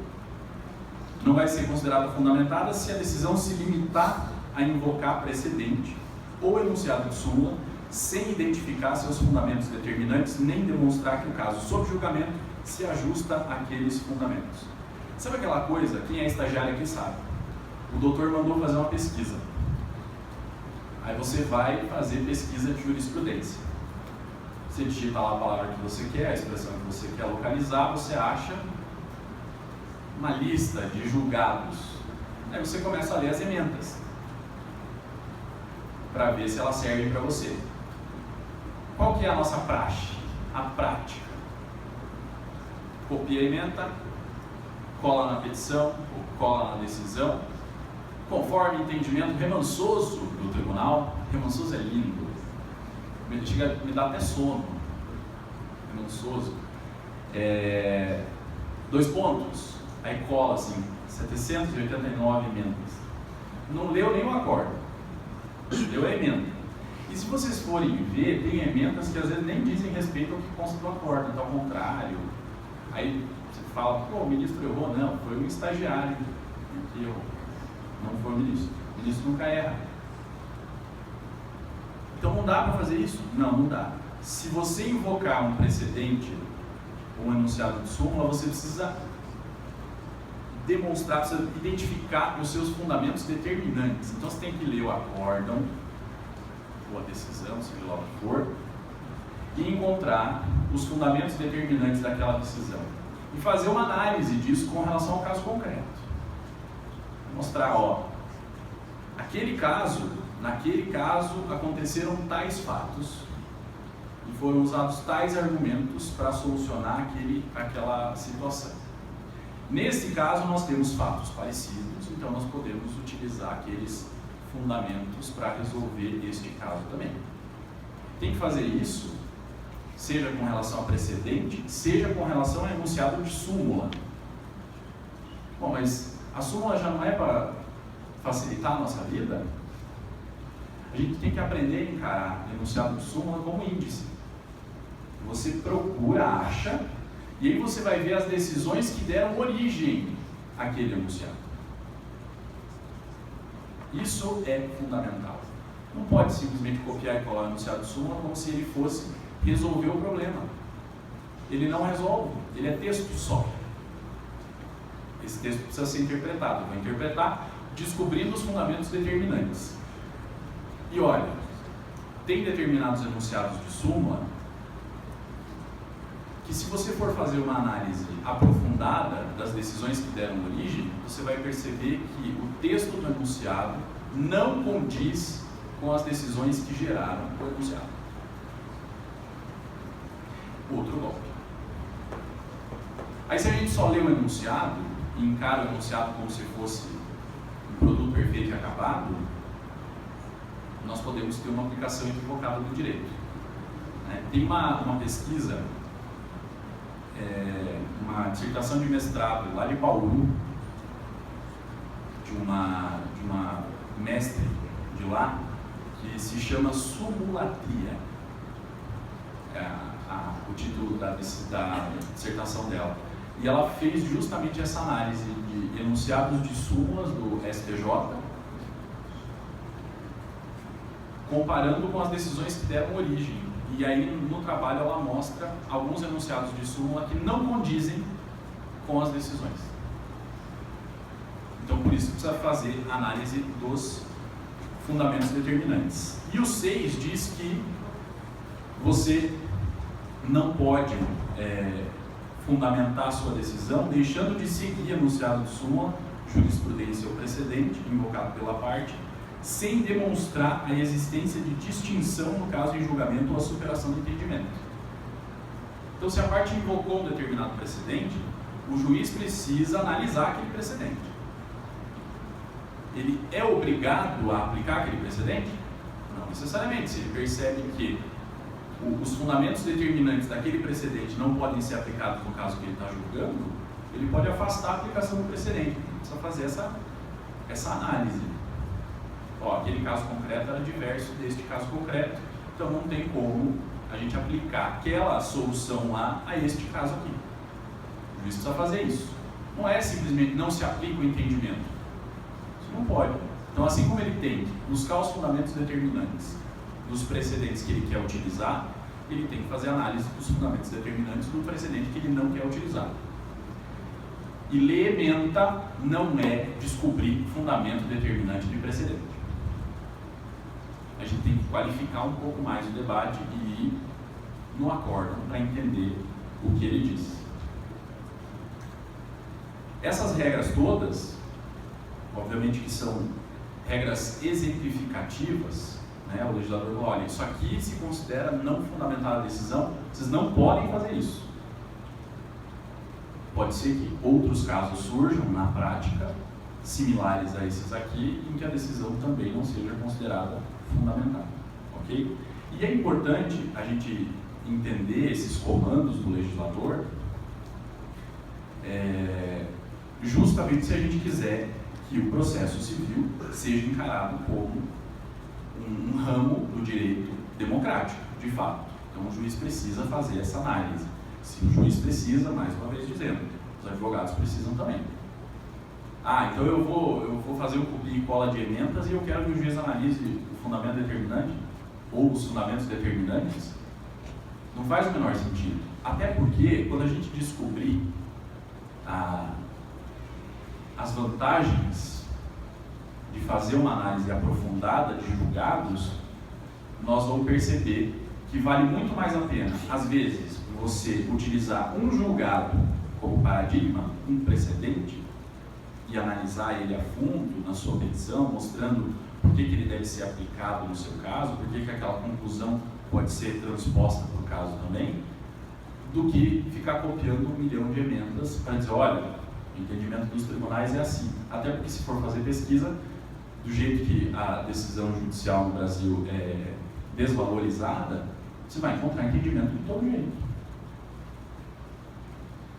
Não vai ser considerada fundamentada se a decisão se limitar a invocar precedente ou enunciado de súmula sem identificar seus fundamentos determinantes nem demonstrar que o caso sob julgamento se ajusta àqueles fundamentos. Sabe aquela coisa? Quem é estagiário aqui sabe. O doutor mandou fazer uma pesquisa. Aí você vai fazer pesquisa de jurisprudência. Você digita lá a palavra que você quer, a expressão que você quer localizar, você acha uma lista de julgados. Aí você começa a ler as emendas para ver se ela serve para você. Qual que é a nossa praxe? A prática. Copia a emenda, cola na petição, ou cola na decisão, conforme entendimento remansoso do tribunal. Remansoso é lindo, me dá até sono. Remansoso. 2 pontos, aí cola assim, 789 emendas. Não leu nenhum acordo, leu a emenda. E se vocês forem ver, tem emendas que às vezes nem dizem respeito ao que consta do acordo, então ao contrário. Aí você fala: pô, o ministro errou. Não, foi um estagiário que errou, não foi o ministro. O ministro nunca erra. Então não dá para fazer isso? Não dá. Se você invocar um precedente ou um enunciado de súmula, você precisa demonstrar, precisa identificar os seus fundamentos determinantes. Então você tem que ler o acórdão ou a decisão, seja lá o que for, e encontrar os fundamentos determinantes daquela decisão e fazer uma análise disso com relação ao caso concreto. Mostrar, naquele caso aconteceram tais fatos e foram usados tais argumentos para solucionar aquela situação. Nesse caso nós temos fatos parecidos, então nós podemos utilizar aqueles fundamentos para resolver este caso também. Tem que fazer isso seja com relação a precedente, seja com relação a enunciado de súmula. Bom, mas a súmula já não é para facilitar a nossa vida? A gente tem que aprender a encarar enunciado de súmula como índice. Você procura, acha, e aí você vai ver as decisões que deram origem àquele enunciado. Isso é fundamental. Não pode simplesmente copiar e colar o enunciado de súmula como se ele fosse resolver o problema. Ele não resolve, ele é texto só. Esse texto precisa ser interpretado. Vai interpretar descobrindo os fundamentos determinantes. E olha, tem determinados enunciados de súmula que, se você for fazer uma análise aprofundada das decisões que deram origem, você vai perceber que o texto do enunciado não condiz com as decisões que geraram o enunciado. Outro golpe. Aí, se a gente só lê o enunciado e encara o enunciado como se fosse um produto perfeito e acabado, nós podemos ter uma aplicação equivocada do direito. Tem uma pesquisa, uma dissertação de mestrado lá de Bauru, de uma mestre de lá, que se chama Sumulatria. O título da dissertação dela. E ela fez justamente essa análise de enunciados de súmulas do STJ, comparando com as decisões que deram origem. E aí, no trabalho, ela mostra alguns enunciados de súmula que não condizem com as decisões. Então, por isso precisa fazer análise dos fundamentos determinantes. E o 6 diz que você não pode fundamentar a sua decisão deixando de seguir enunciado de súmula, jurisprudência ou precedente, invocado pela parte, sem demonstrar a existência de distinção no caso de julgamento ou a superação do entendimento. Então, se a parte invocou um determinado precedente, o juiz precisa analisar aquele precedente. Ele é obrigado a aplicar aquele precedente? Não necessariamente. Se ele percebe que os fundamentos determinantes daquele precedente não podem ser aplicados no caso que ele está julgando, ele pode afastar a aplicação do precedente. Ele precisa fazer essa análise. Aquele caso concreto era diverso deste caso concreto, então não tem como a gente aplicar aquela solução lá a este caso aqui. O juiz precisa fazer isso. Não é simplesmente não se aplica o entendimento. Isso não pode. Então, assim como ele tem que buscar os fundamentos determinantes dos precedentes que ele quer utilizar, ele tem que fazer análise dos fundamentos determinantes do precedente que ele não quer utilizar. E ler ementa não é descobrir fundamento determinante de precedente. A gente tem que qualificar um pouco mais o debate e ir no acórdão para entender o que ele diz. Essas regras todas, obviamente que são regras exemplificativas, o legislador falou, olha, isso aqui se considera não fundamentada a decisão, vocês não podem fazer isso. Pode ser que outros casos surjam na prática, similares a esses aqui, em que a decisão também não seja considerada fundamentada, ok? E é importante a gente entender esses comandos do legislador, justamente se a gente quiser que o processo civil seja encarado como um ramo do direito democrático, de fato. Então o juiz precisa fazer essa análise. Se o juiz precisa, mais uma vez dizendo, os advogados precisam também. Então eu vou fazer o copia e cola de emendas e eu quero que o juiz analise o fundamento determinante ou os fundamentos determinantes. Não faz o menor sentido. Até porque, quando a gente descobrir as vantagens de fazer uma análise aprofundada de julgados, nós vamos perceber que vale muito mais a pena, às vezes, você utilizar um julgado como paradigma, um precedente, e analisar ele a fundo na sua petição, mostrando por que ele deve ser aplicado no seu caso, por que aquela conclusão pode ser transposta para o caso também, do que ficar copiando 1 milhão de emendas para dizer, olha, o entendimento dos tribunais é assim. Até porque, se for fazer pesquisa, do jeito que a decisão judicial no Brasil é desvalorizada, você vai encontrar entendimento de todo jeito.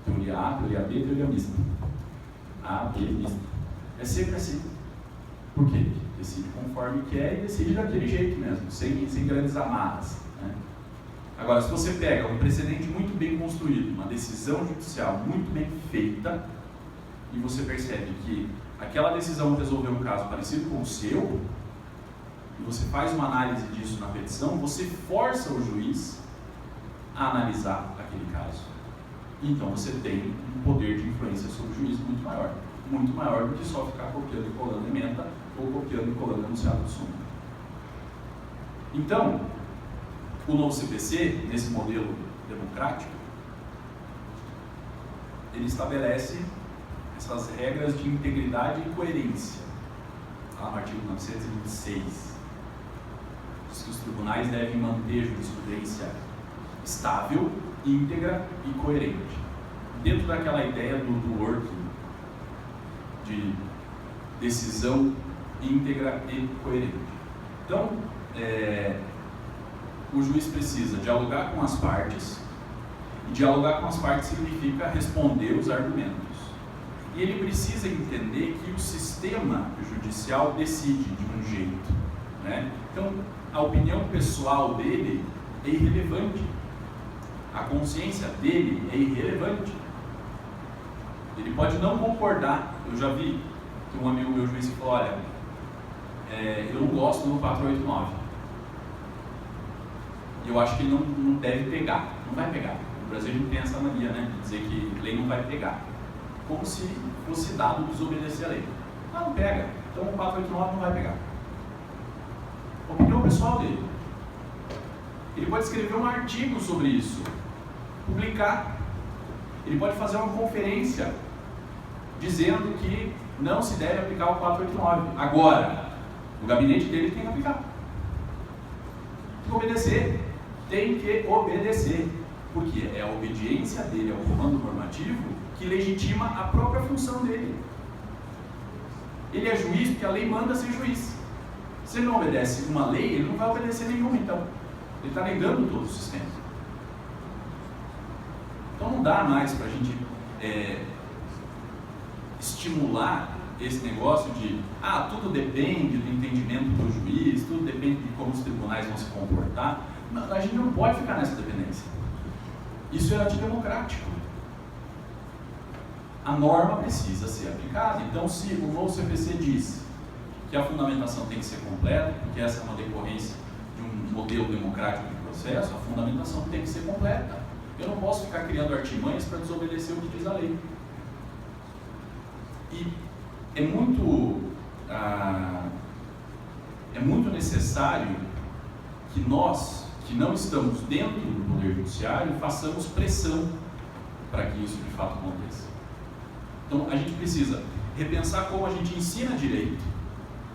Teoria A, teoria B, teoria mista. A, B, mista. É sempre assim. Por quê? Decide conforme quer e decide daquele jeito mesmo, sem grandes amarras. Agora, se você pega um precedente muito bem construído, uma decisão judicial muito bem feita, e você percebe que aquela decisão resolveu um caso parecido com o seu, e você faz uma análise disso na petição, você força o juiz a analisar aquele caso. Então você tem um poder de influência sobre o juiz muito maior do que só ficar copiando e colando ementa ou copiando e colando enunciado de súmula. Então, o novo CPC, nesse modelo democrático, ele estabelece essas regras de integridade e coerência. Está lá no artigo 926. Diz que os tribunais devem manter jurisprudência estável, íntegra e coerente. Dentro daquela ideia do working, de decisão íntegra e coerente. Então, o juiz precisa dialogar com as partes, e dialogar com as partes significa responder os argumentos. E ele precisa entender que o sistema judicial decide de um jeito, né? Então, a opinião pessoal dele é irrelevante. A consciência dele é irrelevante. Ele pode não concordar. Eu já vi que um amigo meu juiz falou, olha, eu não gosto do 489. E eu acho que ele não deve pegar. Não vai pegar. No Brasil a gente tem essa mania, né, de dizer que lei não vai pegar. Como se fosse dado desobedecer a lei. Não pega. Então o 489 não vai pegar. Opinião pessoal dele. Ele pode escrever um artigo sobre isso, publicar. Ele pode fazer uma conferência dizendo que não se deve aplicar o 489. Agora, o gabinete dele tem que aplicar. Tem que obedecer. Tem que obedecer. Porque é a obediência dele ao comando normativo que legitima a própria função dele. Ele é juiz porque a lei manda ser juiz. Se ele não obedece uma lei, ele não vai obedecer nenhuma, então. Ele está negando todo o sistema. Então não dá mais para a gente estimular esse negócio de tudo depende do entendimento do juiz, tudo depende de como os tribunais vão se comportar. A gente não pode ficar nessa dependência. Isso é antidemocrático. A norma precisa ser aplicada. Então, se o novo CPC diz que a fundamentação tem que ser completa, porque essa é uma decorrência de um modelo democrático de processo, a fundamentação tem que ser completa. Eu não posso ficar criando artimanhas para desobedecer o que diz a lei. E é muito necessário que nós, que não estamos dentro do Poder Judiciário, façamos pressão para que isso de fato aconteça. Então, a gente precisa repensar como a gente ensina direito.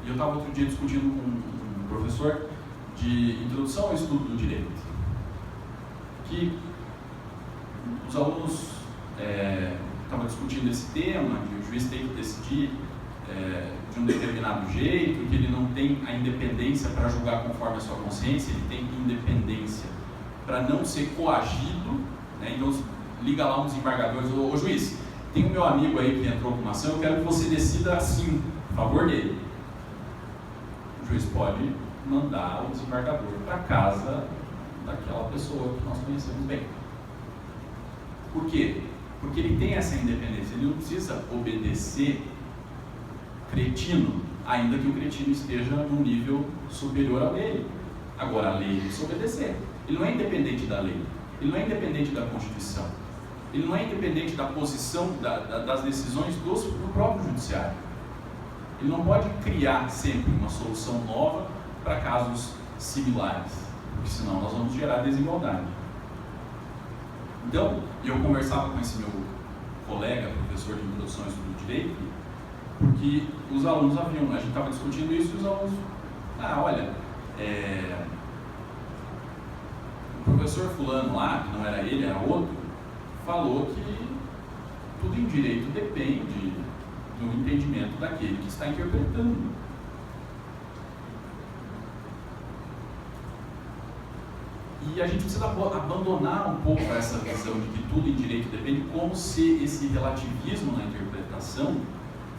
E eu estava outro dia discutindo com um professor de introdução ao estudo do direito, que os alunos estavam discutindo esse tema, que o juiz tem que decidir de um determinado jeito, que ele não tem a independência para julgar conforme a sua consciência, ele tem independência para não ser coagido, né? Então liga lá um desembargador e diz, ô juiz, tem o meu amigo aí que entrou com uma ação, eu quero que você decida assim, a favor dele. O juiz pode mandar o desembargador para casa daquela pessoa que nós conhecemos bem. Por quê? Porque ele tem essa independência, ele não precisa obedecer cretino, ainda que o cretino esteja num nível superior ao dele. Agora, a lei precisa obedecer. Ele não é independente da lei, ele não é independente da Constituição, ele não é independente da posição, das decisões do próprio judiciário. Ele não pode criar sempre uma solução nova para casos similares, porque senão nós vamos gerar desigualdade. Então, eu conversava com esse meu colega, professor de introdução ao estudo do direito, porque os alunos a gente estava discutindo isso e os alunos, olha, o professor fulano lá, que não era ele, era outro, falou que tudo em direito depende do entendimento daquele que está interpretando. E a gente precisa abandonar um pouco essa visão de que tudo em direito depende, como se esse relativismo na interpretação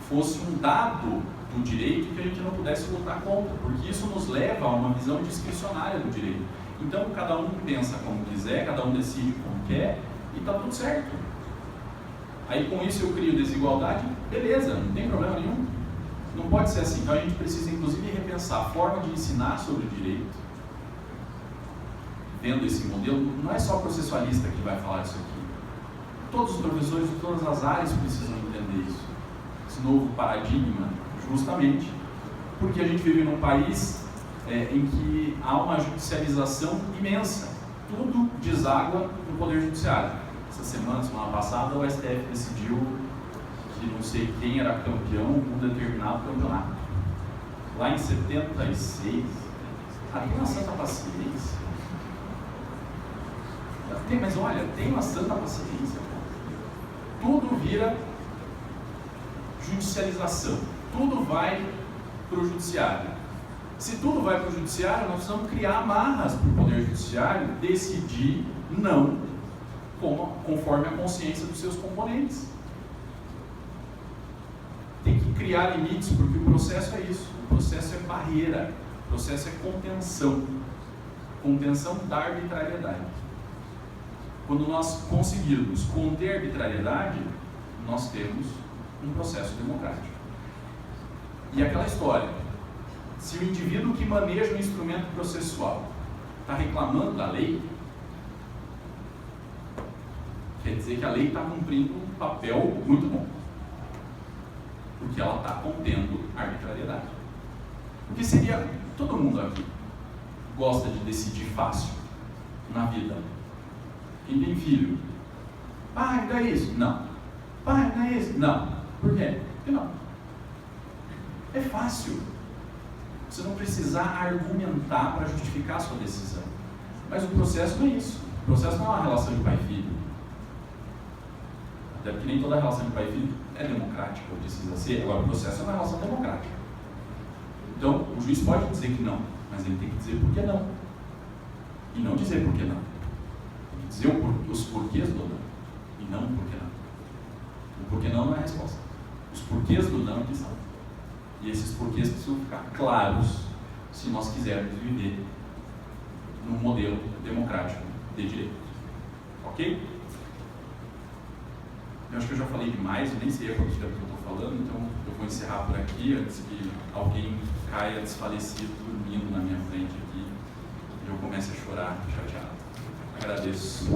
fosse um dado do direito que a gente não pudesse lutar contra, porque isso nos leva a uma visão discricionária do direito. Então, cada um pensa como quiser, cada um decide como quer, e está tudo certo. Aí, com isso, eu crio desigualdade, beleza, não tem problema nenhum. Não pode ser assim. Então a gente precisa, inclusive, repensar a forma de ensinar sobre o direito, vendo esse modelo. Não é só processualista que vai falar isso aqui. Todos os professores de todas as áreas precisam entender isso. Esse novo paradigma, justamente porque a gente vive num país em que há uma judicialização imensa. Tudo deságua no Poder Judiciário. Essa semana passada, o STF decidiu que não sei quem era campeão de um determinado campeonato. Lá em 76, tem uma santa paciência. Mas olha, tem uma santa paciência. Tudo vira judicialização. Tudo vai para o judiciário. Se tudo vai para o judiciário, nós precisamos criar amarras para o Poder Judiciário decidir não conforme a consciência dos seus componentes. Tem que criar limites, porque o processo é isso. O processo é barreira. O processo é contenção. Contenção da arbitrariedade. Quando nós conseguirmos conter a arbitrariedade, nós temos um processo democrático. E aquela história, se o indivíduo que maneja o instrumento processual está reclamando da lei, quer dizer que a lei está cumprindo um papel muito bom, porque ela está contendo a arbitrariedade. Porque seria, todo mundo aqui gosta de decidir fácil na vida. Quem tem filho? Pai, não é isso? Não. Pai, não é isso? Não. Por quê? Porque não. É fácil. Você não precisar argumentar para justificar a sua decisão. Mas o processo não é isso. O processo não é uma relação de pai e filho. Até porque nem toda relação de pai e filho é democrática, ou precisa ser. Agora, o processo é uma relação democrática. Então, o juiz pode dizer que não, mas ele tem que dizer por que não. E não dizer por que não. Tem que dizer os porquês do não. E não o porquê não. O porquê não é a resposta. Os porquês do não que são. E esses porquês precisam ficar claros se nós quisermos viver num modelo democrático de direito. Ok? Eu acho que eu já falei demais, eu nem sei a quanto tempo que eu estou falando, então eu vou encerrar por aqui antes que alguém caia desfalecido dormindo na minha frente aqui e eu comece a chorar chateado. Agradeço.